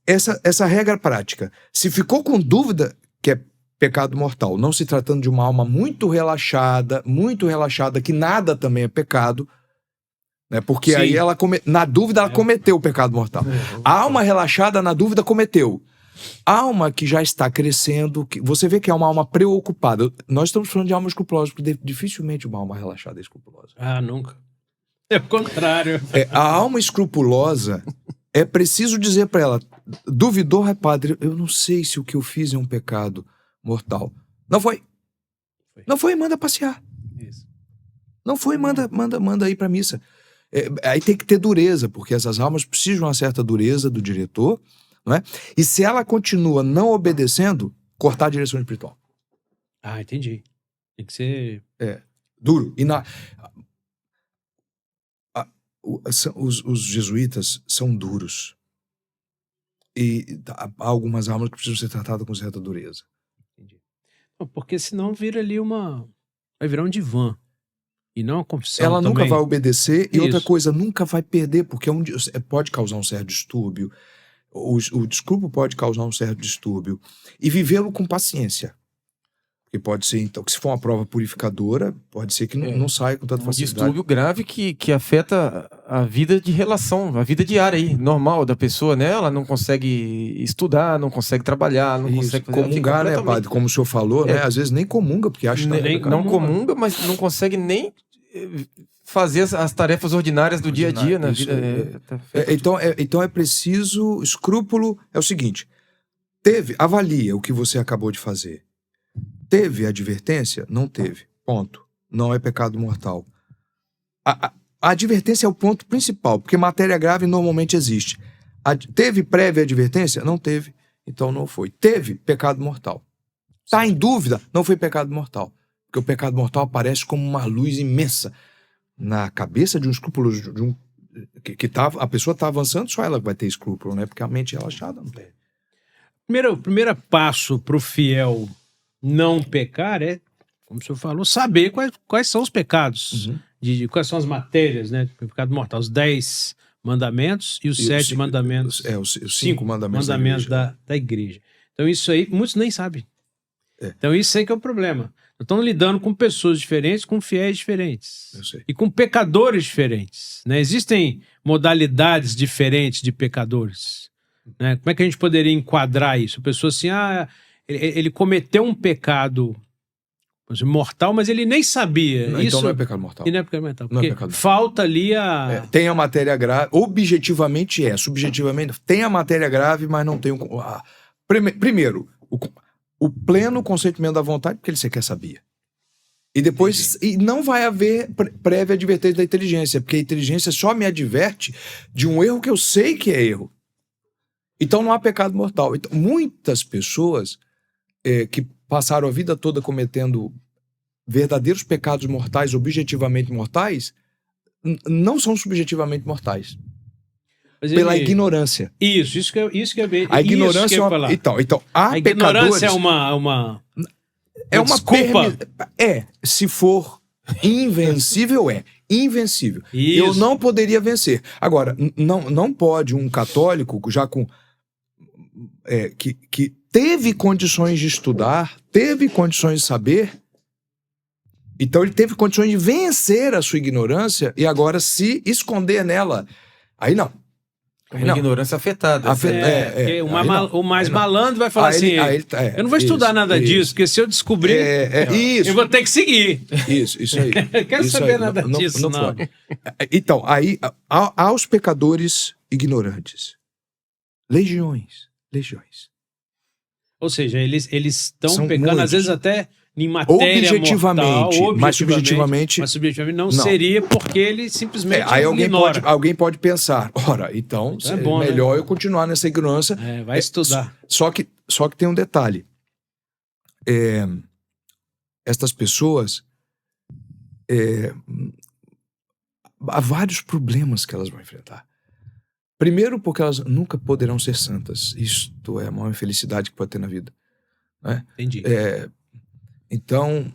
essa regra prática. Se ficou com dúvida que é pecado mortal, não se tratando de uma alma muito relaxada, que nada também é pecado, né? Porque aí ela, na dúvida, ela cometeu o pecado mortal. A alma relaxada, na dúvida, cometeu. Alma que já está crescendo, você vê que é uma alma preocupada. Nós estamos falando de alma escrupulosa, porque dificilmente uma alma relaxada é escrupulosa. Nunca. É o contrário. A alma escrupulosa, é preciso dizer para ela, duvidou, padre, eu não sei se o que eu fiz é um pecado mortal. Não foi. Não foi, manda passear. Isso. Não foi, manda ir para missa. Aí tem que ter dureza, porque essas almas precisam de uma certa dureza do diretor, não é? E se ela continua não obedecendo, cortar a direção espiritual. Entendi. Tem que ser... duro. E os jesuítas são duros. E há algumas almas que precisam ser tratadas com certa dureza. Entendi. Porque senão vira ali vai virar um divã. E não uma confissão. Ela também. Nunca vai obedecer. E outra coisa, nunca vai perder, porque pode causar um certo distúrbio. O desculpo pode causar um certo distúrbio. E vivê-lo com paciência. Porque pode ser, então, que se for uma prova purificadora, pode ser que não saia com tanta facilidade. Um distúrbio grave que afeta a vida de relação, a vida diária aí, normal da pessoa, né? Ela não consegue estudar, não consegue trabalhar, não consegue fazer... Comungar, né, padre? Como o senhor falou, né? Às vezes nem comunga, porque acha que não comunga, mas não consegue nem... fazer as tarefas ordinárias do dia a dia na vida. Então é preciso... Escrúpulo é o seguinte. Avalia o que você acabou de fazer. Teve advertência? Não teve. Ponto. Não é pecado mortal. A advertência é o ponto principal, porque matéria grave normalmente existe. Teve prévia advertência? Não teve. Então não foi. Teve pecado mortal. Está em dúvida? Não foi pecado mortal. Porque o pecado mortal aparece como uma luz imensa na cabeça de um escrúpulo, a pessoa está avançando, só ela vai ter escrúpulo, né? Porque a mente é relaxada não tem. O primeiro passo para o fiel não pecar é como o senhor falou, saber quais são os pecados, quais são as matérias, né? O pecado mortal, os 10 mandamentos e os 7 mandamentos. Os 5 mandamentos da igreja. Então isso aí, muitos nem sabem. Então isso aí que é o problema. Estão lidando com pessoas diferentes, com fiéis diferentes. Eu sei. E com pecadores diferentes. Né? Existem modalidades diferentes de pecadores. Né? Como é que a gente poderia enquadrar isso? A pessoa assim, ele cometeu um pecado mortal, mas ele nem sabia. Não, isso então não é pecado mortal. E não é pecado mortal. Não é Porque pecado mortal. falta ali a... Tem a matéria grave, objetivamente subjetivamente tem a matéria grave, mas não tem primeiro, o pleno consentimento da vontade, porque ele sequer sabia. E depois, e não vai haver prévia advertência da inteligência, porque a inteligência só me adverte de um erro que eu sei que é erro. Então não há pecado mortal. Então, muitas pessoas que passaram a vida toda cometendo verdadeiros pecados mortais, objetivamente mortais, não são subjetivamente mortais. Mas pela ignorância. Isso que é bem... A ignorância é uma... Então, há a ignorância pecadores... é uma desculpa. Se for invencível, invencível. Isso. Eu não poderia vencer. Agora, não pode um católico, já com... que teve condições de estudar, teve condições de saber, então ele teve condições de vencer a sua ignorância e agora se esconder nela. Aí não. Uma ignorância afetada. O mais malandro vai falar assim, eu não vou estudar nada disso, porque se eu descobrir, eu vou ter que seguir. Isso aí. Eu quero saber nada disso, não. Então, aí, há os pecadores ignorantes. Legiões. Ou seja, eles estão São pecando, muitos. às vezes até em matéria objetivamente, mortal, mas subjetivamente não seria porque ele simplesmente aí ignora. alguém pode pensar, ora, então é bom, melhor eu continuar nessa ignorância. Vai estudar. Só que tem um detalhe. Estas pessoas há vários problemas que elas vão enfrentar. Primeiro, porque elas nunca poderão ser santas. Isto é a maior infelicidade que pode ter na vida. Né? Entendi. Então,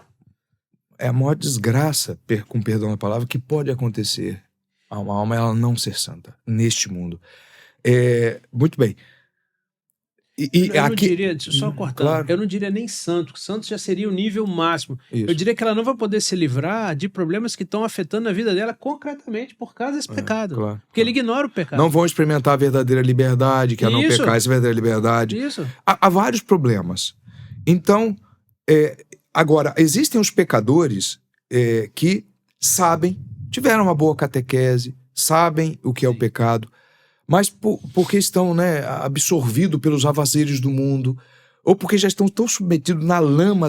é a maior desgraça, com perdão da palavra, que pode acontecer a uma alma ela não ser santa neste mundo. Muito bem. Eu não diria, só cortando, claro. Eu não diria nem santo. Santo já seria o nível máximo. Isso. Eu diria que ela não vai poder se livrar de problemas que estão afetando a vida dela concretamente por causa desse pecado. Claro, porque ele ignora o pecado. Não vão experimentar a verdadeira liberdade, que é não pecar, essa verdadeira liberdade. Isso. Há vários problemas. Então, agora, existem os pecadores que sabem, tiveram uma boa catequese, sabem o que é o pecado, mas porque estão absorvidos pelos avazeres do mundo, ou porque já estão tão submetidos na lama,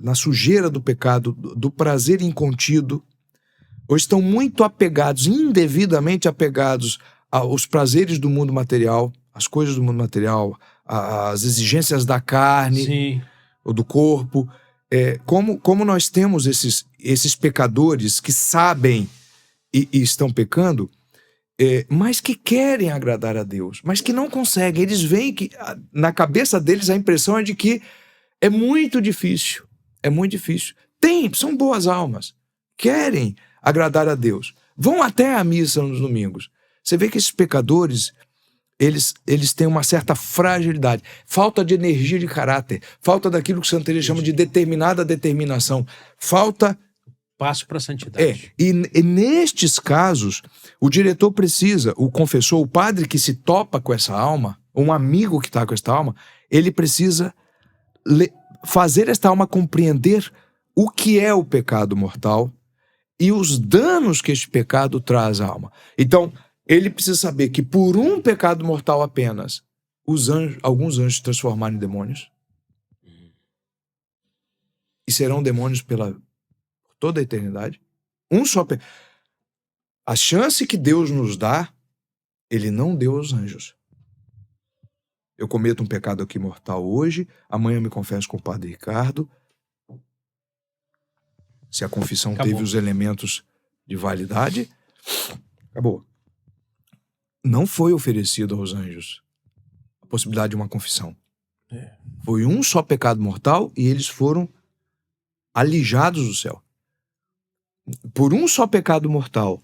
na sujeira do pecado, do prazer incontido, ou estão muito apegados, indevidamente apegados aos prazeres do mundo material, às coisas do mundo material, às exigências da carne, Sim. ou do corpo. Como nós temos esses pecadores que sabem e estão pecando, mas que querem agradar a Deus, mas que não conseguem. Eles veem que na cabeça deles a impressão é de que é muito difícil. São boas almas, querem agradar a Deus, vão até a missa nos domingos. Você vê que esses pecadores, eles têm uma certa fragilidade, falta de energia de caráter, falta daquilo que o Santo Teresa chama de determinada determinação, falta... Passo para a santidade. E nestes casos, o diretor precisa, o confessor, o padre que se topa com essa alma, um amigo que está com essa alma, ele precisa fazer esta alma compreender o que é o pecado mortal e os danos que este pecado traz à alma. Então, ele precisa saber que por um pecado mortal apenas, alguns anjos se transformaram em demônios e serão demônios por toda a eternidade. A chance que Deus nos dá, ele não deu aos anjos. Eu cometo um pecado aqui mortal hoje, amanhã eu me confesso com o padre Ricardo. Se a confissão teve os elementos de validade, acabou. Não foi oferecido aos anjos a possibilidade de uma confissão. Foi um só pecado mortal e eles foram alijados do céu. Por um só pecado mortal,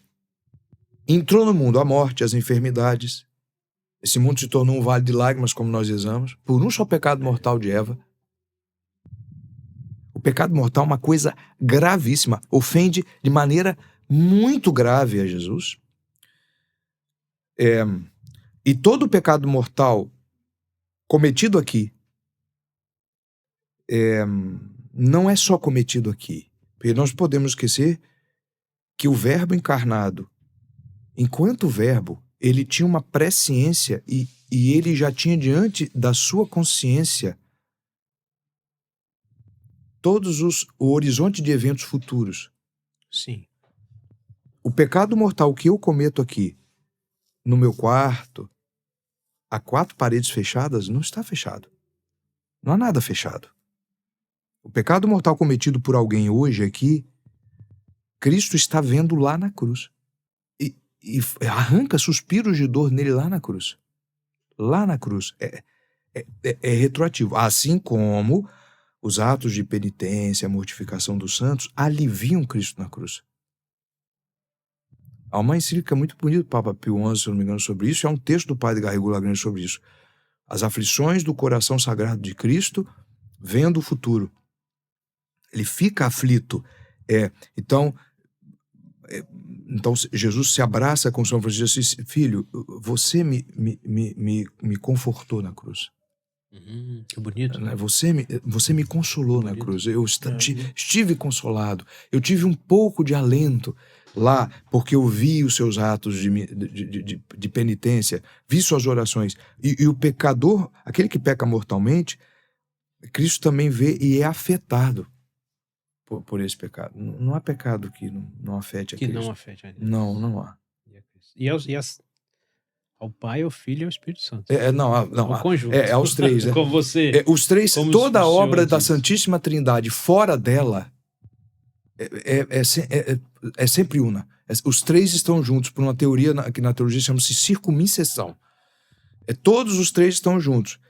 entrou no mundo a morte, as enfermidades. Esse mundo se tornou um vale de lágrimas, como nós rezamos, por um só pecado mortal de Eva. O pecado mortal é uma coisa gravíssima, ofende de maneira muito grave a Jesus. E todo pecado mortal cometido aqui, não é só cometido aqui. Porque nós podemos esquecer que o Verbo encarnado, enquanto Verbo, ele tinha uma presciência e ele já tinha diante da sua consciência o horizonte de eventos futuros. Sim. O pecado mortal que eu cometo aqui, no meu quarto, a 4 paredes fechadas, não está fechado. Não há nada fechado. O pecado mortal cometido por alguém hoje aqui, Cristo está vendo lá na cruz. E arranca suspiros de dor nele lá na cruz. Lá na cruz. É retroativo. Assim como os atos de penitência, a mortificação dos santos, aliviam Cristo na cruz. Há uma encíclica muito bonita do Papa Pio XI, se não me engano, sobre isso. É um texto do Padre Garrigou Lagrange sobre isso. As aflições do coração sagrado de Cristo vendo o futuro. Ele fica aflito. Então, Jesus se abraça com São Francisco e diz assim: filho, você me confortou na cruz. Que bonito. Né? Você me consolou na cruz. Eu estive consolado. Eu tive um pouco de alento lá, porque eu vi os seus atos de penitência, vi suas orações. E o pecador, aquele que peca mortalmente, Cristo também vê e é afetado por esse pecado. Não há pecado que não afete a Cristo. Que não afete a Deus. Não há. Ao Pai, ao Filho e ao Espírito Santo. Não. Conjunto. Aos três. Como você. Os três, como toda a obra da diz. Santíssima Trindade, fora dela, é sempre una. Os três estão juntos, por uma teoria que na teologia chama-se circuncisão. Todos os três estão juntos.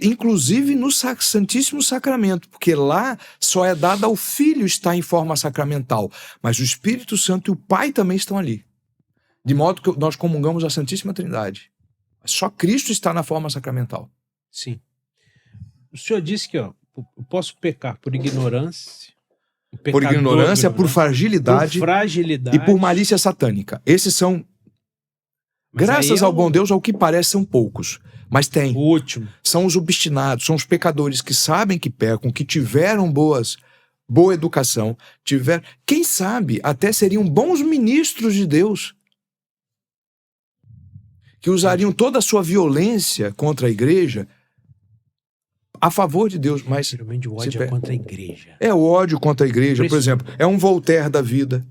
Inclusive no Santíssimo Sacramento, porque lá só é dado ao Filho estar em forma sacramental, mas o Espírito Santo e o Pai também estão ali. De modo que nós comungamos a Santíssima Trindade. Só Cristo está na forma sacramental. Sim. O senhor disse que eu posso pecar por ignorância. Por ignorância, por fragilidade, e por malícia satânica. Esses são, graças ao bom Deus, ao que parece, são poucos. Mas tem. O último. São os obstinados, são os pecadores que sabem que pecam, que tiveram boa educação, quem sabe, até seriam bons ministros de Deus, que usariam toda a sua violência contra a igreja a favor de Deus. Mas geralmente o ódio é contra a igreja. É o ódio contra a igreja, por exemplo. É um Voltaire da vida.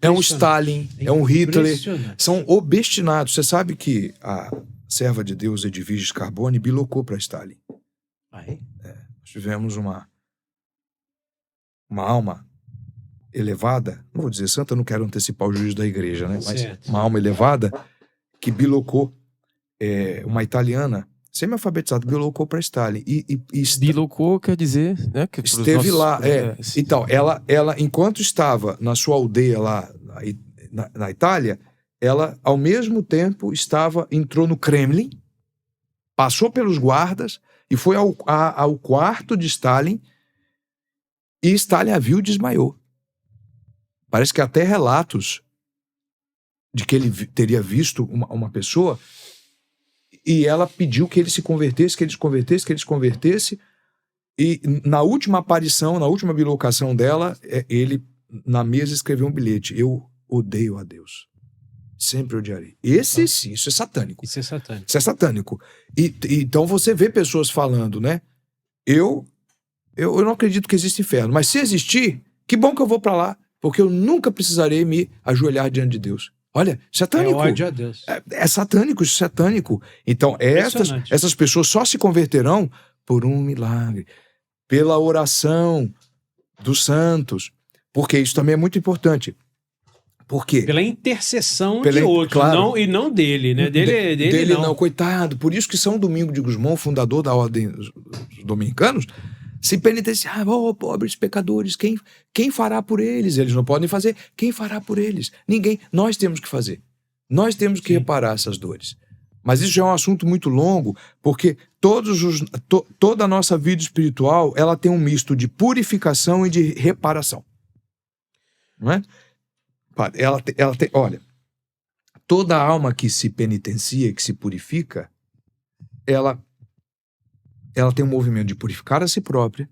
É um Stalin. É um Hitler. São obstinados. Você sabe que a serva de Deus, Edvige Scarbone, bilocou para Stalin. Nós tivemos uma alma elevada, não vou dizer santa, não quero antecipar o juízo da igreja, né? Mas uma alma elevada que bilocou uma italiana semi-alfabetizada, bilocou para Stalin. Bilocou quer dizer, né? Que esteve lá. Então, ela, enquanto estava na sua aldeia lá na Itália, ela, ao mesmo tempo, entrou no Kremlin, passou pelos guardas e foi ao quarto de Stalin, e Stalin a viu e desmaiou. Parece que até relatos de que ele teria visto uma pessoa, e ela pediu que ele se convertesse, que ele se convertesse, e na última aparição, na última bilocação dela, ele na mesa escreveu um bilhete: eu odeio a Deus, sempre odiarei. Sim, isso é satânico. Isso é satânico. Então você vê pessoas falando, né? Eu não acredito que existe inferno, mas se existir, que bom que eu vou para lá, porque eu nunca precisarei me ajoelhar diante de Deus. Olha, satânico. É ódio a Deus. É satânico, isso é satânico. Então, essas pessoas só se converterão por um milagre, pela oração dos santos, porque isso também é muito importante. Por quê? Pela intercessão de outros, claro, e não dele, né? Dele não, coitado. Por isso que São Domingo de Gusmão, fundador da Ordem dos Dominicanos, Se penitenciar, pobres pecadores, quem fará por eles? Eles não podem fazer, quem fará por eles? Ninguém. Nós temos que fazer. Nós temos que reparar essas dores. Mas isso já é um assunto muito longo, porque toda a nossa vida espiritual, ela tem um misto de purificação e de reparação. Não é? Olha, toda alma que se penitencia, que se purifica, ela tem um movimento de purificar a si própria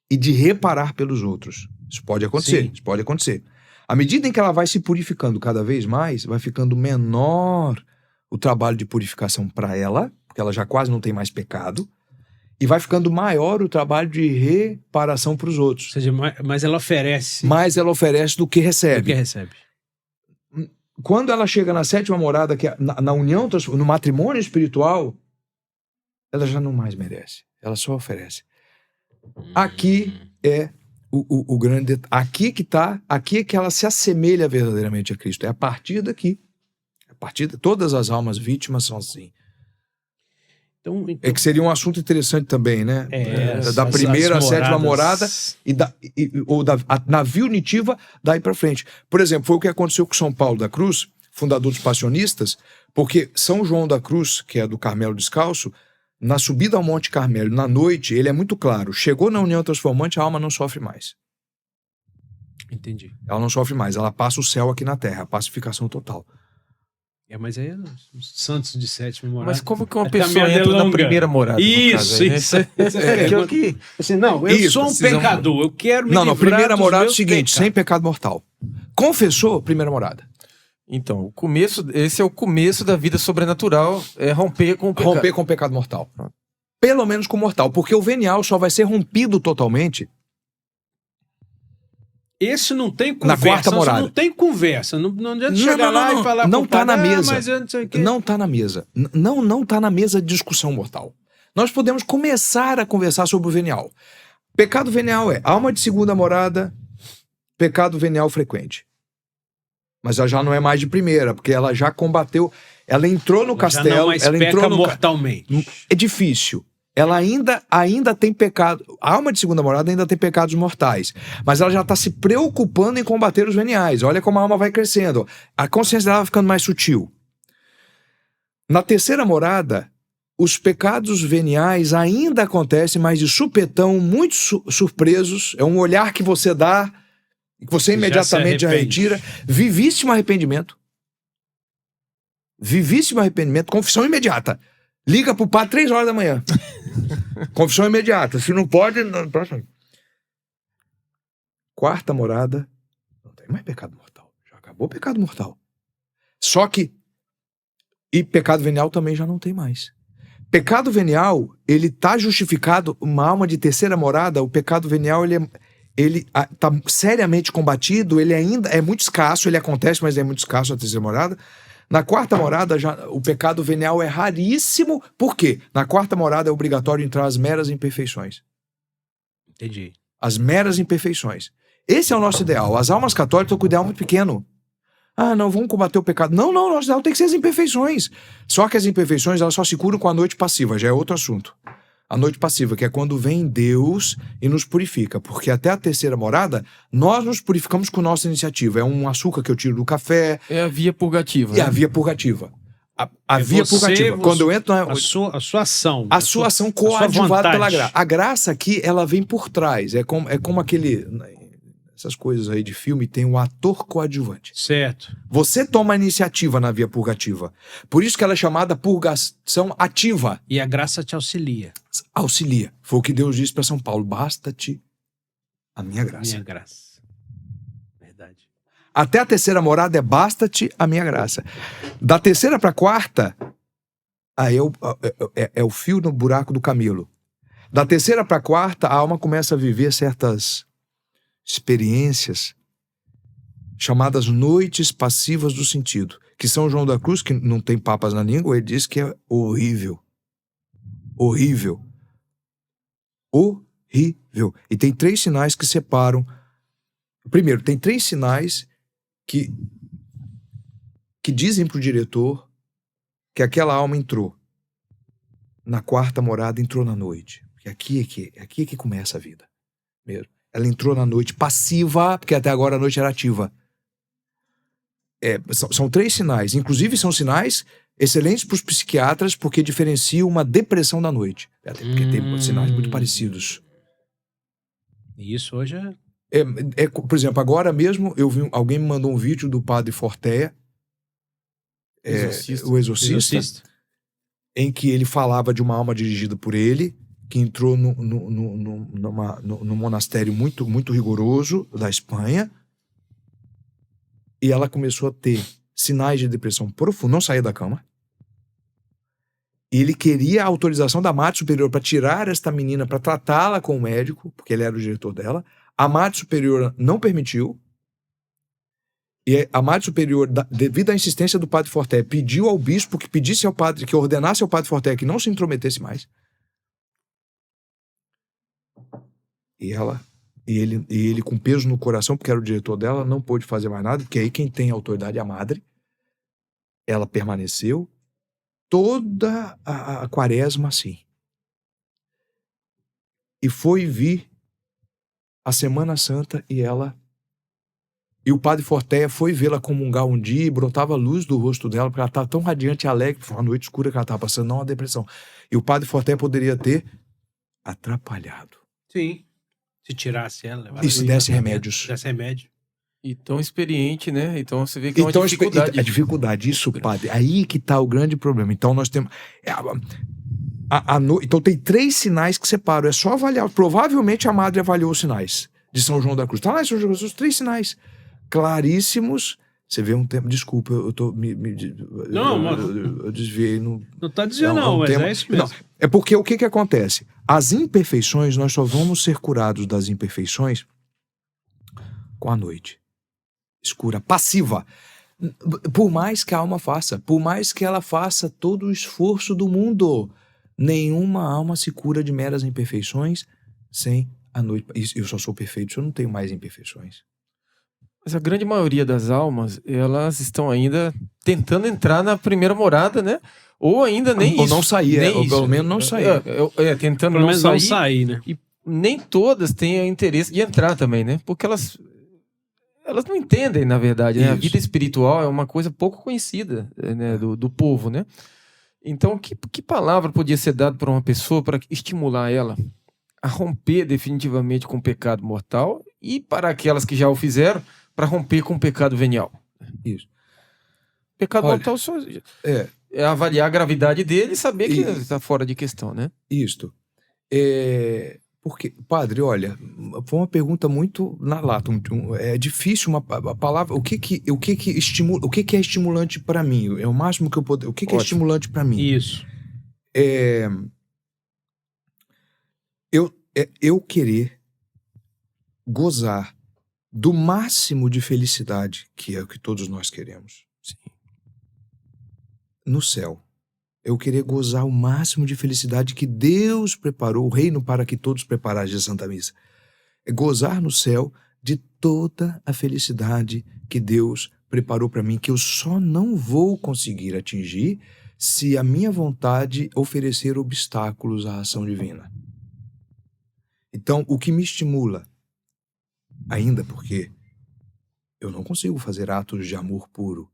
e de reparar pelos outros. Isso pode acontecer, Sim. isso pode acontecer. À medida em que ela vai se purificando cada vez mais, vai ficando menor o trabalho de purificação para ela, porque ela já quase não tem mais pecado, e vai ficando maior o trabalho de reparação para os Ou outros. seja, mais ela oferece Mais ela oferece do que do recebe. que recebe. Quando ela chega na sétima morada, que é na união, no matrimônio espiritual, ela já não mais merece. Ela só oferece. Aqui é o grande... Aqui é que ela se assemelha verdadeiramente a Cristo. É a partir daqui. Todas as almas vítimas são assim. Então, É que seria um assunto interessante também, né? Da primeira à sétima morada navio unitiva, daí pra frente. Por exemplo, foi o que aconteceu com São Paulo da Cruz, fundador dos passionistas, porque São João da Cruz, que é do Carmelo Descalço, na subida ao Monte Carmelo, na noite, ele é muito claro. Chegou na união transformante, a alma não sofre mais. Entendi. Ela não sofre mais, ela passa o céu aqui na terra, a pacificação total. Mas aí os santos de sétima morada. Mas como que uma A pessoa caminhada é entra na longa. primeira morada? Isso, isso. Assim, não, eu Isso, sou um precisamos- pecador, eu quero me Não, livrar primeira dos morada é o meus seguinte, sem pecados. pecado mortal. Confessou, primeira morada. Então, esse é o começo da vida sobrenatural, é romper com o pecado. Romper com o pecado mortal. Pelo menos com o mortal, porque o venial só vai ser rompido totalmente Esse não tem conversa. na quarta morada. Não tem conversa. Não adianta chegar lá e falar não pro tá padre, na mesa. mas eu não sei o quê. Não tá na mesa. Não tá na mesa de discussão mortal. Nós podemos começar a conversar sobre o venial. Pecado venial é alma de segunda morada, pecado venial frequente. Mas ela já não é mais de primeira, porque ela já combateu, ela entrou no Já castelo, não mais ela peca entrou no mortalmente. É difícil. Ela ainda tem pecado. A alma de segunda morada ainda tem pecados mortais. Mas ela já está se preocupando em combater os veniais. Olha como a alma vai crescendo. A consciência dela vai ficando mais sutil. Na terceira morada, os pecados veniais ainda acontecem, mas de supetão, muito surpresos. É um olhar que você dá, que você imediatamente já retira. Vivíssimo arrependimento. Vivíssimo arrependimento. Confissão imediata. Liga pro padre 3 horas da manhã. Confissão imediata. Se não pode... Próximo. Quarta morada. Não tem mais pecado mortal. Já acabou o pecado mortal. Só que... E pecado venial também já não tem mais. Pecado venial, ele tá justificado. Uma alma de terceira morada, o pecado venial, ele tá seriamente combatido. Ele ainda é muito escasso. Ele acontece, mas é muito escasso a terceira morada. Na quarta morada, o pecado venial é raríssimo. Por quê? Na quarta morada é obrigatório entrar as meras imperfeições. Entendi. As meras imperfeições. Esse é o nosso ideal. As almas católicas estão com o ideal muito pequeno. Ah, não, vamos combater o pecado. Não, nosso ideal tem que ser as imperfeições. Só que as imperfeições, elas só se curam com a noite passiva. Já é outro assunto. A noite passiva, que é quando vem Deus e nos purifica. Porque até a terceira morada, nós nos purificamos com nossa iniciativa. É um açúcar que eu tiro do café. É a via purgativa. E a via purgativa. A via você, purgativa. Quando eu entro na... A sua ação. A sua ação coadjuvada pela graça. A graça aqui, ela vem por trás. É como aquele... Essas coisas aí de filme, tem um ator coadjuvante. Certo. Você toma a iniciativa na via purgativa. Por isso que ela é chamada purgação ativa. E a graça te auxilia. Auxilia. Foi o que Deus disse para São Paulo. Basta-te a minha graça. Minha graça. Verdade. Até a terceira morada é basta-te a minha graça. Da terceira para a quarta, aí é o fio no buraco do camelo. Da terceira para a quarta, a alma começa a viver certas experiências chamadas noites passivas do sentido. Que São João da Cruz, que não tem papas na língua, ele diz que é horrível. Horrível. Horrível. E tem 3 sinais que separam. Primeiro, tem 3 sinais que dizem para o diretor que aquela alma entrou na quarta morada, entrou na noite. que aqui é que começa a vida. Primeiro, ela entrou na noite passiva, porque até agora a noite era ativa. São 3 sinais. Inclusive são sinais excelentes para os psiquiatras, porque diferenciam uma depressão da noite. Até porque tem sinais muito parecidos. Isso hoje Por exemplo, agora mesmo alguém me mandou um vídeo do padre Fortea, o exorcista, em que ele falava de uma alma dirigida por ele, que entrou num monastério muito, muito rigoroso da Espanha, e ela começou a ter sinais de depressão profunda, não saía da cama. E ele queria a autorização da Madre Superior para tirar esta menina, para tratá-la com o médico, porque ele era o diretor dela. A Madre Superior não permitiu. E a Madre Superior, devido à insistência do padre Forté, pediu ao bispo que pedisse ao padre, que ordenasse ao padre Forté que não se intrometesse mais. E ele com peso no coração, porque era o diretor dela, não pôde fazer mais nada, porque aí quem tem autoridade é a madre. Ela permaneceu toda a quaresma assim. E foi vir a Semana Santa e o padre Forteia foi vê-la comungar um dia e brotava luz do rosto dela, porque ela estava tão radiante e alegre, foi uma noite escura que ela estava passando, não uma depressão. E o padre Forteia poderia ter atrapalhado. Sim. Se tirasse ela, e se desse remédios. Desse remédio. E tão experiente, né? Então você vê que é uma dificuldade. É dificuldade, isso, padre. Aí que está o grande problema. Então nós temos... Então tem 3 sinais que separam. É só avaliar. Provavelmente a madre avaliou os sinais de São João da Cruz. Está lá em São João da Cruz, 3 sinais claríssimos. Você vê um tempo... Desculpa, eu tô... eu desviei. Não tá dizendo não, mas é isso mesmo. Não, é porque o que acontece? As imperfeições, nós só vamos ser curados das imperfeições com a noite. Escura, passiva. Por mais que a alma faça, por mais que ela faça todo o esforço do mundo, nenhuma alma se cura de meras imperfeições sem a noite. Eu só sou perfeito se eu não tenho mais imperfeições. Mas a grande maioria das almas, elas estão ainda tentando entrar na primeira morada, né? Ou ainda nem isso. Ou não sair, ou pelo menos não sair. Tentando pelo menos não sair, né? E nem todas têm interesse de entrar também, né? Porque elas não entendem, na verdade, né? A vida espiritual é uma coisa pouco conhecida, né? do povo, né? Então, que palavra podia ser dada para uma pessoa para estimular ela a romper definitivamente com o pecado mortal e para aquelas que já o fizeram, para romper com o pecado venial? Isso. Pecado mortal só é avaliar a gravidade dele e saber que está fora de questão, né? Isto. Porque, padre, olha, foi uma pergunta muito na lata. É difícil a palavra. O que estimula? O que é estimulante para mim? É o máximo que eu poder. O que é estimulante para mim? Isso. Eu querer gozar do máximo de felicidade, que é o que todos nós queremos. Sim. No céu. Eu querer gozar o máximo de felicidade que Deus preparou, o reino para que todos preparassem de Santa Missa. É gozar no céu de toda a felicidade que Deus preparou para mim, que eu só não vou conseguir atingir se a minha vontade oferecer obstáculos à ação divina. Então, o que me estimula, ainda porque eu não consigo fazer atos de amor puro,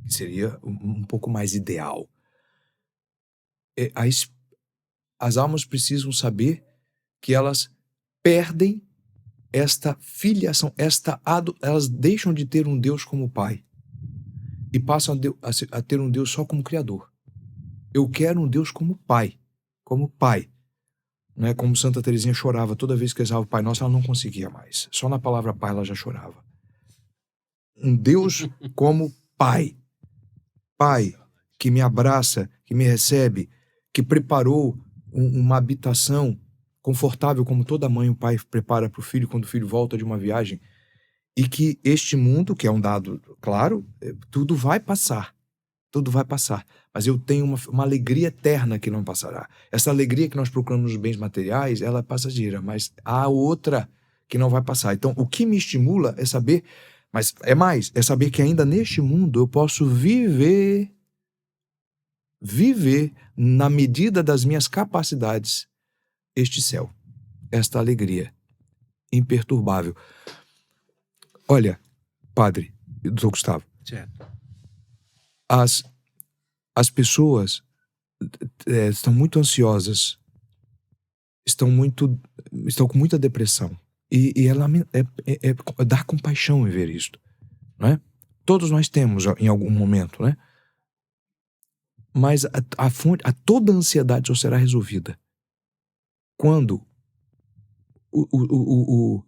que seria um pouco mais ideal. As almas precisam saber que elas perdem esta filiação, elas deixam de ter um Deus como Pai e passam a ter um Deus só como Criador. Eu quero um Deus como Pai. Não é como Santa Teresinha chorava toda vez que rezava o Pai Nosso, ela não conseguia mais. Só na palavra Pai ela já chorava. Um Deus como Pai. Pai que me abraça, que me recebe, que preparou uma habitação confortável como toda mãe o pai prepara para o filho quando o filho volta de uma viagem, e que este mundo, que é um dado claro, tudo vai passar, mas eu tenho uma alegria eterna que não passará. Essa alegria que nós procuramos nos bens materiais, ela é passageira, mas há outra que não vai passar. Então o que me estimula é saber, é saber que ainda neste mundo eu posso viver na medida das minhas capacidades, este céu, esta alegria imperturbável. Olha, padre, doutor Gustavo, Certo. as pessoas estão muito ansiosas, estão com muita depressão. E dá compaixão em ver isto, não é? Todos nós temos em algum momento, né? Mas toda a ansiedade só será resolvida quando o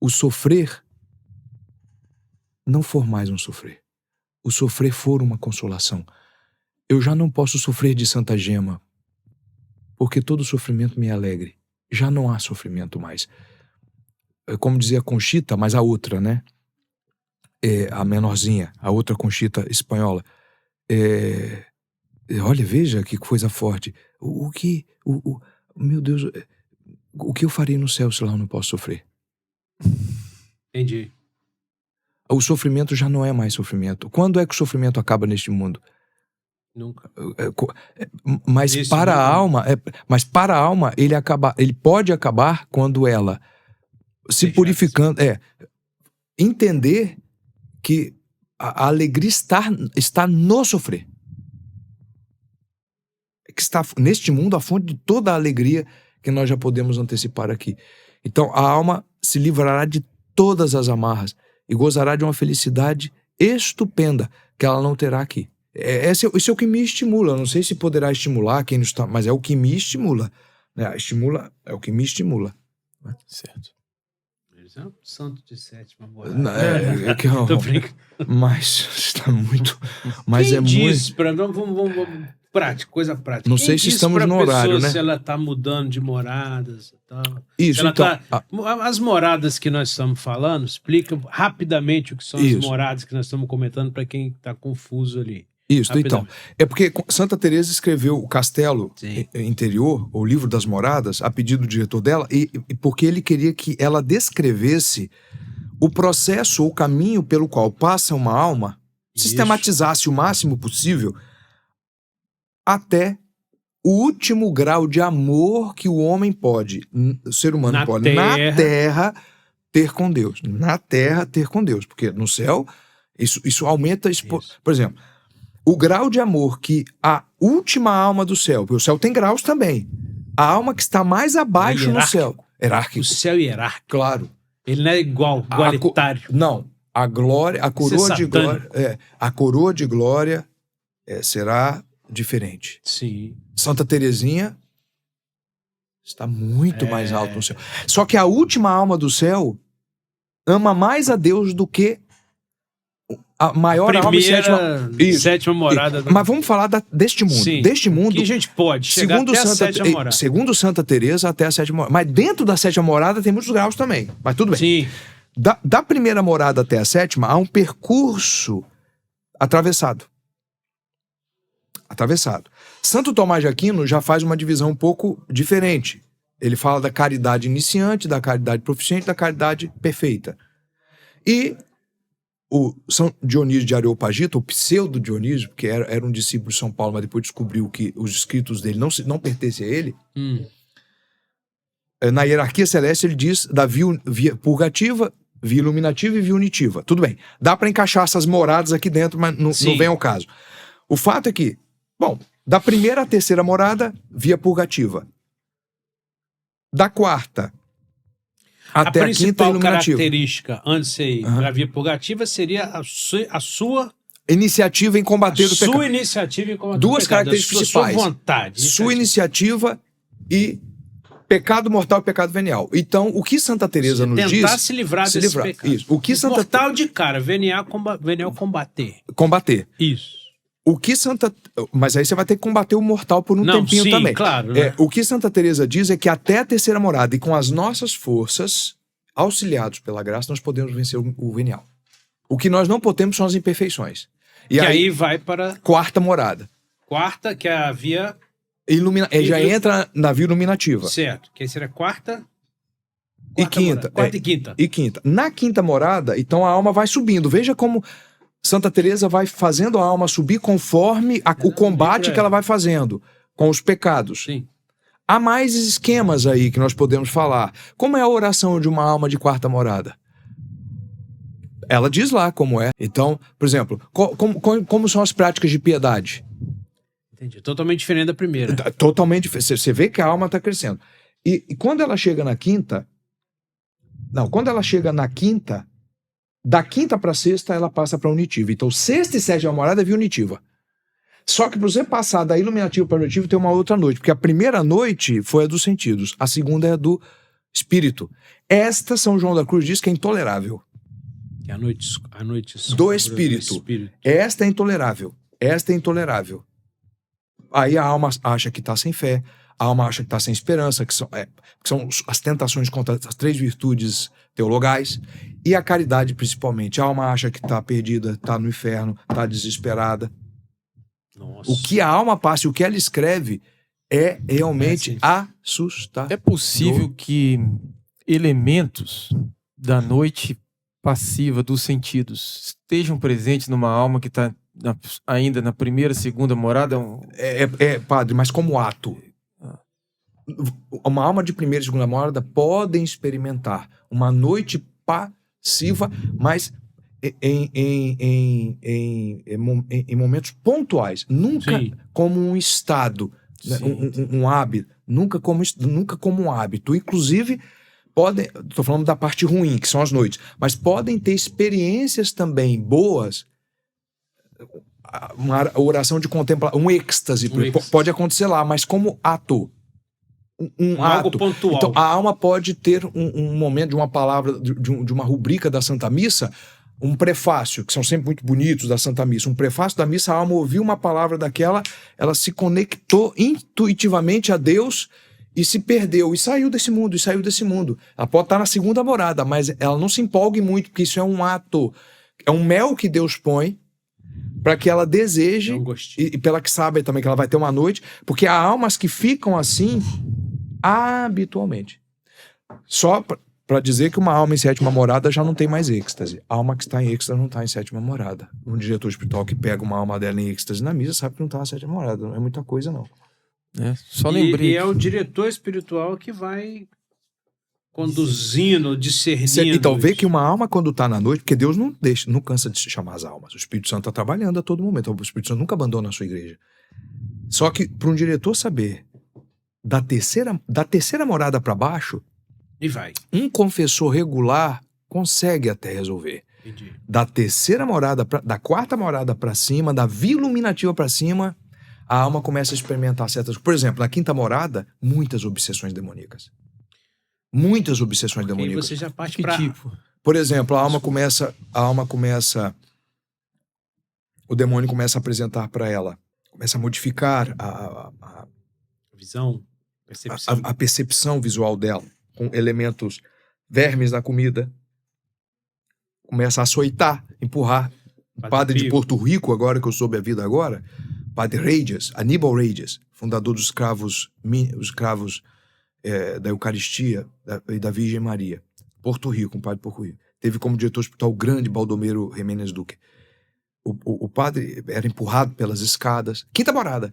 sofrer não for mais um sofrer. O sofrer for uma consolação. Eu já não posso sofrer de Santa Gema, porque todo sofrimento me é alegre. Já não há sofrimento mais. Como dizia Conchita, mas a outra, né? A menorzinha, a outra Conchita espanhola. Olha, veja que coisa forte. Meu Deus, o que eu farei no céu se lá eu não posso sofrer? Entendi. O sofrimento já não é mais sofrimento. Quando é que o sofrimento acaba neste mundo? Nunca. Mas para a alma, ele pode acabar quando ela se purificando, entender que a alegria está no sofrer. Que está neste mundo a fonte de toda a alegria que nós já podemos antecipar aqui. Então a alma se livrará de todas as amarras e gozará de uma felicidade estupenda que ela não terá aqui. Isso é o que me estimula. Não sei se poderá estimular quem não está, mas é o que me estimula. É o que me estimula. Certo. Eles é um santo de sétima morada. Tô brincando. Mas está muito. Mas quem é diz muito. Para vamos prático, coisa prática. Não sei se estamos no horário, né? Se ela está mudando de moradas e tal. Isso, então. As moradas que nós estamos falando, explica rapidamente o que são as moradas que nós estamos comentando para quem está confuso ali. Isso, então. É porque Santa Teresa escreveu o Castelo Interior, o livro das moradas, a pedido do diretor dela, e porque ele queria que ela descrevesse o processo ou o caminho pelo qual passa uma alma, sistematizasse o máximo possível até o último grau de amor que o homem pode, o ser humano pode, na terra, ter com Deus. Na terra, ter com Deus. Porque no céu, isso aumenta... Por exemplo, o grau de amor que a última alma do céu, porque o céu tem graus também, a alma que está mais abaixo no céu. Hierárquico. O céu é hierárquico. Claro. Ele não é igualitário. Não. A glória, a coroa de glória... a coroa de glória será... diferente. Sim. Santa Teresinha está muito mais alto no céu. Só que a última alma do céu ama mais a Deus do que a maior alma e sétima morada. Mas vamos falar deste mundo. Sim. Deste mundo. Que a gente pode chegar até a sétima morada. Segundo Santa Teresa, até a sétima morada. Mas dentro da sétima morada tem muitos graus também. Mas tudo bem. Sim. Da primeira morada até a sétima, há um percurso atravessado. Santo Tomás de Aquino já faz uma divisão um pouco diferente. Ele fala da caridade iniciante, da caridade proficiente, da caridade perfeita. E o São Dionísio de Areopagita, o pseudo Dionísio, que era um discípulo de São Paulo, mas depois descobriu que os escritos dele não pertencem a ele, na hierarquia celeste ele diz da via purgativa, via iluminativa e via unitiva. Tudo bem, dá para encaixar essas moradas aqui dentro, mas não vem ao caso. O fato é que, da primeira à terceira morada, via purgativa. Da quarta até a quinta, iluminativa. A principal característica, antes de ir para a via purgativa, seria a sua... iniciativa em combater o pecado. Sua iniciativa em combater Duas características principais. Sua vontade. Sua iniciativa e pecado mortal e pecado venial. Então, o que Santa Teresa nos diz... Tentar se livrar desse pecado. Isso. O que mortal de cara, venial combater. Combater. Isso. O que Mas aí você vai ter que combater o mortal por um tempinho também. Claro, né? O que Santa Teresa diz é que até a terceira morada e com as nossas forças, auxiliados pela graça, nós podemos vencer o venial. O que nós não podemos são as imperfeições. E aí vai para... quarta morada. Quarta, que é a via... Já entra na via iluminativa. Certo. Que aí seria quarta e quinta. Quarta e quinta. E quinta. Na quinta morada, então a alma vai subindo. Veja como... Santa Teresa vai fazendo a alma subir conforme o combate que ela vai fazendo com os pecados. Sim. Há mais esquemas aí que nós podemos falar. Como é a oração de uma alma de quarta morada? Ela diz lá como é. Então, por exemplo, como são as práticas de piedade? Entendi. Totalmente diferente da primeira. Totalmente diferente. Você vê que a alma está crescendo. E quando ela chega na quinta... Não, quando ela chega na quinta, da quinta para sexta, ela passa para unitiva. Então, sexta e sétima morada é via unitiva. Só que para você passar da iluminativa para a unitiva, tem uma outra noite. Porque a primeira noite foi a dos sentidos. A segunda é a do espírito. Esta, São João da Cruz diz que é intolerável. Que é a noite Do espírito. Esta é intolerável. Esta é intolerável. Aí a alma acha que está sem fé, a alma acha que está sem esperança, que são as tentações contra as 3 virtudes teologais, e a caridade principalmente. A alma acha que está perdida, está no inferno, está desesperada. Nossa. O que a alma passa e o que ela escreve é realmente assustador. É possível que elementos da noite passiva dos sentidos estejam presentes numa alma que está ainda na primeira, segunda morada? Padre, mas como ato. Uma alma de primeira e segunda morada podem experimentar uma noite passiva, mas em momentos pontuais. Nunca como um estado, um hábito. Nunca como um hábito. Inclusive, estou falando da parte ruim, que são as noites, mas podem ter experiências também boas. Uma oração de contemplação, um êxtase, pode acontecer lá, mas como ato. Algo ato pontual. Então a alma pode ter um momento de uma palavra, de uma rubrica da Santa Missa, um prefácio, que são sempre muito bonitos da Santa Missa, um prefácio da missa, a alma ouviu uma palavra daquela, ela se conectou intuitivamente a Deus e se perdeu, e saiu desse mundo. Ela pode estar na segunda morada, mas ela não se empolgue muito, porque isso é um ato, é um mel que Deus põe para que ela deseje, e pela que sabe também que ela vai ter uma noite, porque há almas que ficam assim habitualmente. Só para dizer que uma alma em sétima morada já não tem mais êxtase. A alma que está em êxtase não está em sétima morada. Um diretor espiritual que pega uma alma dela em êxtase na missa sabe que não está na sétima morada. Não é muita coisa, não. Só lembrei. E é o diretor espiritual que vai conduzindo, discernindo. Então, vê que uma alma quando está na noite, porque Deus não cansa de chamar as almas. O Espírito Santo está trabalhando a todo momento. O Espírito Santo nunca abandona a sua igreja. Só que para um diretor saber da terceira morada para baixo, e vai. Um confessor regular consegue até resolver. Entendi. Da terceira morada, da quarta morada para cima, da via iluminativa para cima, a alma começa a experimentar certas... Por exemplo, na quinta morada, muitas obsessões demoníacas. Muitas obsessões demoníacas. Você já parte Que pra... tipo? Por exemplo, a alma começa... O demônio começa a apresentar para ela. Começa a modificar a visão, percepção. A percepção visual dela, com elementos vermes na comida. Começa a açoitar, empurrar. O padre de Porto Rico, agora que eu soube a vida agora, Padre Regias, Aníbal Regias, fundador dos escravos da Eucaristia e da Virgem Maria. Porto Rico, um padre de Porto Rico. Teve como diretor espiritual o grande Baldomero Jiménez Duque. O padre era empurrado pelas escadas. Quinta morada.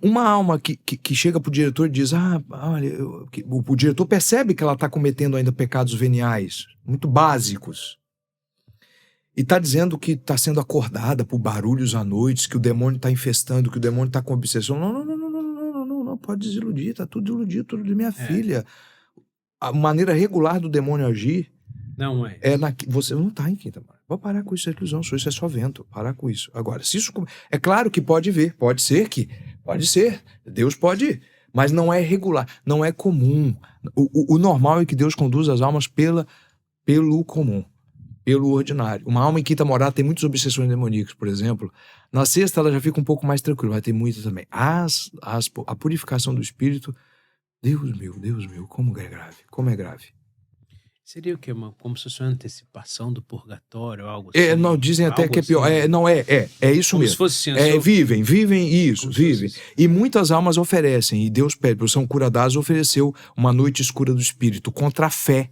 Uma alma que chega pro diretor e diz, olha, o diretor percebe que ela está cometendo ainda pecados veniais, muito básicos. E está dizendo que está sendo acordada por barulhos à noite, que o demônio está infestando, que o demônio está com obsessão. Não, pode desiludir, está tudo iludido, tudo de minha filha. A maneira regular do demônio agir não é. Você não está em quinta morada. Vou parar com isso, é ilusão, isso é só vento, parar com isso. Agora, se isso... É claro que pode ser, Deus pode, mas não é regular, não é comum. O normal é que Deus conduz as almas pelo comum, pelo ordinário. Uma alma em quinta morada tem muitas obsessões demoníacas, por exemplo. Na sexta ela já fica um pouco mais tranquila, vai ter muitas também. A purificação do espírito, Deus meu, como é grave. Seria o quê? Como se fosse uma antecipação do purgatório, algo assim? Não, dizem até que é pior. É isso como mesmo. Se fosse vivem isso, vivem. E muitas almas oferecem, e Deus pede, por São Curadás ofereceu uma noite escura do espírito contra a fé,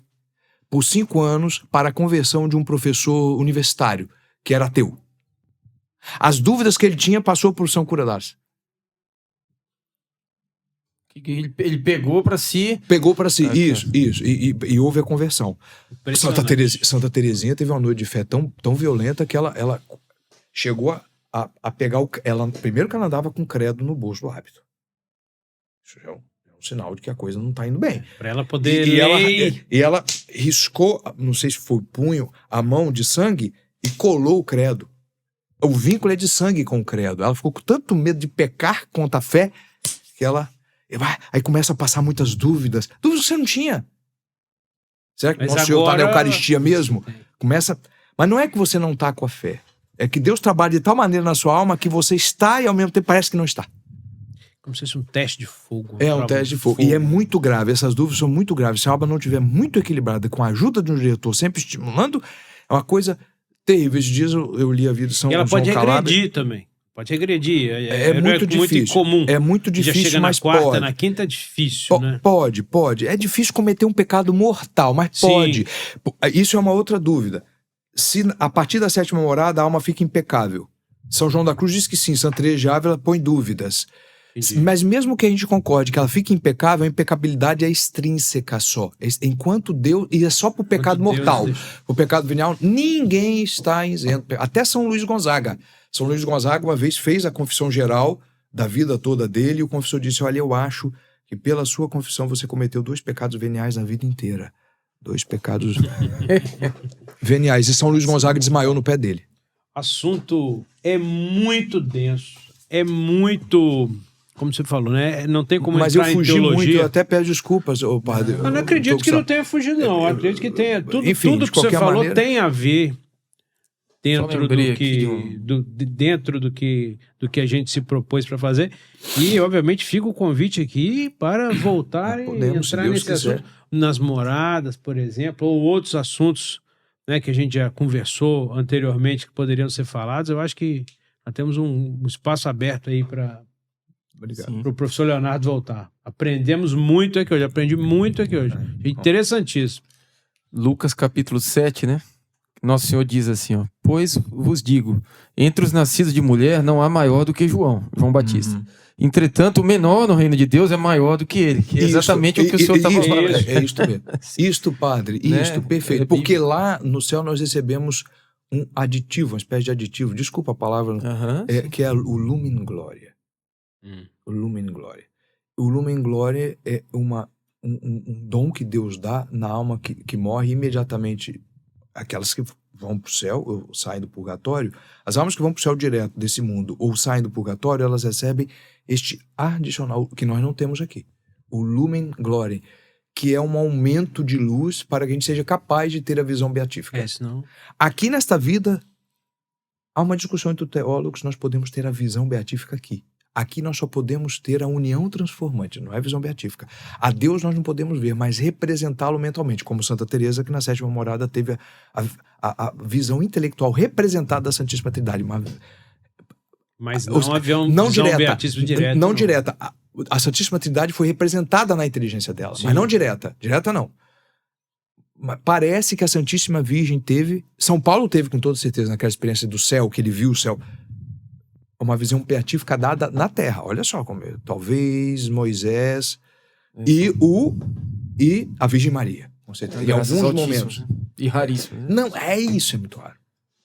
por 5 anos, para a conversão de um professor universitário, que era ateu. As dúvidas que ele tinha passou por São Curadás. Ele pegou para si. Pegou para si, Okay. isso. E houve a conversão. Santa Teresinha teve uma noite de fé tão violenta que ela chegou a pegar primeiro que ela andava com credo no bolso do hábito. Isso já é um sinal de que a coisa não está indo bem. Para ela poder e ela riscou, não sei se foi punho, a mão de sangue e colou o credo. O vínculo é de sangue com o credo. Ela ficou com tanto medo de pecar contra a fé que ela... Aí começa a passar muitas dúvidas. Dúvidas que você não tinha. Será que Mas Nosso Senhor está agora... na Eucaristia mesmo? Começa... Mas não é que você não está com a fé. É que Deus trabalha de tal maneira na sua alma que você está e ao mesmo tempo parece que não está. Como se fosse um teste de fogo. É um teste de fogo. E é muito grave. Essas dúvidas são muito graves. Se a alma não estiver muito equilibrada, com a ajuda de um diretor, sempre estimulando, é uma coisa terrível. Esses dias eu li a vida de São Calabria. E ela pode regredir também. Pode regredir. É muito difícil. Muito incomum. É muito difícil, já chega mas na quarta, pode. na quinta é difícil, né? Pode. É difícil cometer um pecado mortal, mas pode. Isso é uma outra dúvida. Se a partir da 7ª morada a alma fica impecável. São João da Cruz diz que sim, Santa Teresa de Ávila põe dúvidas. Entendi. Mas mesmo que a gente concorde que ela fique impecável, a impecabilidade é extrínseca só. Enquanto Deus... E é só pro pecado mortal. O pecado venial, ninguém está isento. Até São Luís Gonzaga. São Luís Gonzaga uma vez fez a confissão geral da vida toda dele e o confessor disse, olha, eu acho que pela sua confissão você cometeu 2 pecados veniais na vida inteira. 2 pecados veniais. E São Luís Gonzaga desmaiou no pé dele. O assunto é muito denso. É muito... Como você falou, né? Não tem como mas entrar em teologia. Mas eu fugi muito, eu até peço desculpas, padre. Eu não acredito que não tenha fugido, não. Eu acredito que tenha... Tudo que você falou tem a ver dentro do que a gente se propôs para fazer. E, obviamente, fica o convite aqui para voltar e entrar nesse assunto. Nas moradas, por exemplo, ou outros assuntos, né, que a gente já conversou anteriormente que poderiam ser falados. Eu acho que nós temos um espaço aberto aí para o professor Leonardo voltar. Aprendemos muito aqui hoje. Aprendi muito aqui hoje. Interessantíssimo. Lucas capítulo 7, né? Nosso Senhor diz assim, ó, pois vos digo, entre os nascidos de mulher não há maior do que João Batista. Entretanto, o menor no reino de Deus é maior do que ele. Que é exatamente o que o Senhor estava falando. É isto mesmo. Isto, padre, isto, perfeito. Porque lá no céu nós recebemos um aditivo, uma espécie de aditivo, desculpa a palavra, que é o Lumen Gloria. O Lumen Gloria. O Lumen Gloria é um dom que Deus dá na alma que morre imediatamente. Aquelas que vão para o céu, ou saem do purgatório, as almas que vão para o céu direto desse mundo, ou saem do purgatório, elas recebem este adicional que nós não temos aqui. O Lumen Gloria, que é um aumento de luz para que a gente seja capaz de ter a visão beatífica. Senão... Aqui nesta vida, há uma discussão entre os teólogos, nós podemos ter a visão beatífica aqui. Aqui nós só podemos ter a união transformante, não é a visão beatífica. A Deus nós não podemos ver, mas representá-lo mentalmente, como Santa Teresa, que na 7ª morada teve a visão intelectual representada da Santíssima Trindade. Mas não havia um beatismo direto. Não direta. A Santíssima Trindade foi representada na inteligência dela, mas não direta. Direta não. Parece que a Santíssima Virgem teve... São Paulo teve com toda certeza naquela experiência do céu, que ele viu o céu... Uma visão beatífica dada na terra. Olha só como talvez Moisés e a Virgem Maria. Em alguns momentos. E raríssimo. Né? Não, é isso, é muito raro.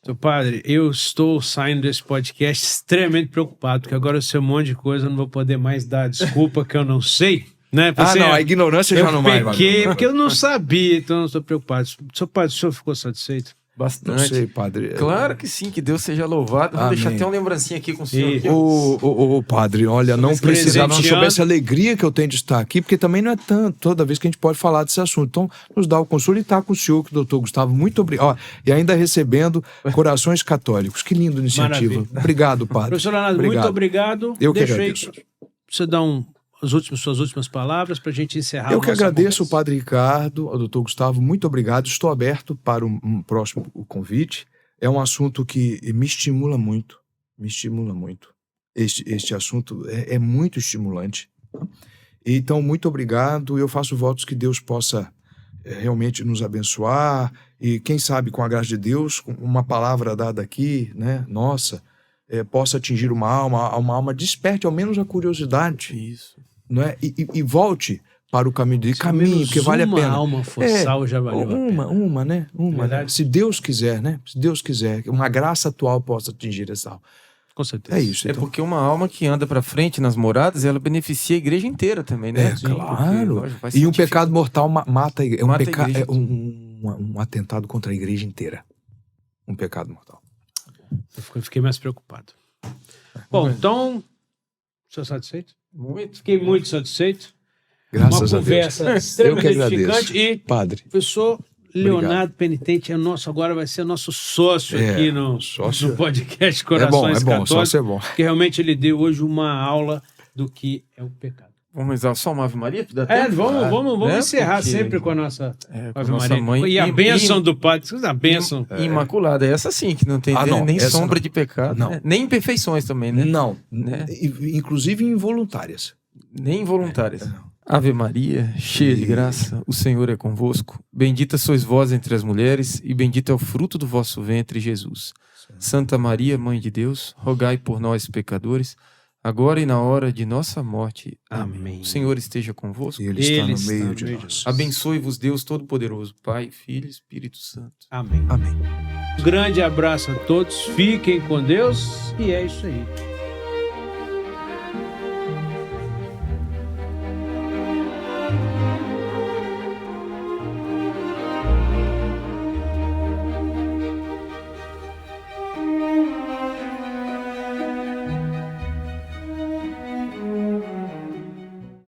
Seu padre, eu estou saindo desse podcast extremamente preocupado, porque agora eu sei um monte de coisa, eu não vou poder mais dar desculpa que eu não sei. Né? A ignorância já não vai. Eu pequei, porque eu não sabia, então eu estou preocupado. Seu padre, o senhor ficou satisfeito? Bastante. Não sei, padre. Claro que sim, que Deus seja louvado. Vou deixar até uma lembrancinha aqui com o senhor. Padre, olha, não precisava, não soubesse a alegria que eu tenho de estar aqui, porque também não é tanto, toda vez que a gente pode falar desse assunto. Então, nos dá o consolo e estar com o senhor, que o doutor Gustavo, muito obrigado. E ainda recebendo corações católicos. Que linda iniciativa. Maravilha. Obrigado, padre. Professor Leonardo, muito obrigado. Eu que agradeço. Você dá suas últimas palavras para a gente encerrar. Eu que agradeço o Padre Ricardo, ao doutor Gustavo, muito obrigado. Estou aberto para um próximo convite. É um assunto que me estimula muito. Este assunto é muito estimulante. Então, muito obrigado. Eu faço votos que Deus possa realmente nos abençoar e, quem sabe, com a graça de Deus, com uma palavra dada aqui, né, nossa, possa atingir uma alma desperte ao menos a curiosidade. Isso. não é? E volte para o caminho dele. Caminhe, porque vale a pena. Uma alma for salva já valeu a pena. Uma, né? Uma, né? Verdade. Se Deus quiser, né? Se Deus quiser, que uma graça atual possa atingir essa alma. Com certeza. É isso, É então. porque uma alma que anda pra frente nas moradas, ela beneficia a igreja inteira também, né? É, Sim, claro. porque, lógico, vai E um santificar. pecado mortal mata a igreja. Mata a igreja. É um atentado contra a igreja inteira. Um pecado mortal. Eu fiquei mais preocupado. Bom, então, o senhor satisfeito? Muito. Fiquei muito satisfeito. Graças Uma a Deus. conversa Eu que extremamente agradeço. edificante. E Padre. o professor Leonardo Penitente é nosso, agora vai ser nosso sócio aqui no podcast Corações É bom, Católicos. sócio é bom. Porque realmente ele deu hoje uma aula do que é o pecado. Vamos rezar só uma Ave Maria? Dá tempo? Vamos Né? encerrar Porque- sempre com a nossa com Ave nossa Maria. mãe. E a bênção do Padre. A bênção. Imaculada, essa sim, que não tem não, nem essa sombra não. de pecado. Não. Né? Nem imperfeições também, né? Não. Né? Inclusive involuntárias. Nem involuntárias. Ave Maria, cheia de graça, o Senhor é convosco. Bendita sois vós entre as mulheres, e bendito é o fruto do vosso ventre, Jesus. Santa Maria, Mãe de Deus, rogai por nós, pecadores, agora e na hora de nossa morte. Amém. O Senhor esteja convosco. E ele está Ele no está meio no de meio de nós. Abençoe-vos Deus Todo-Poderoso, Pai, Filho e Espírito Santo. Amém. Amém. Um grande abraço a todos. Fiquem com Deus. E é isso aí.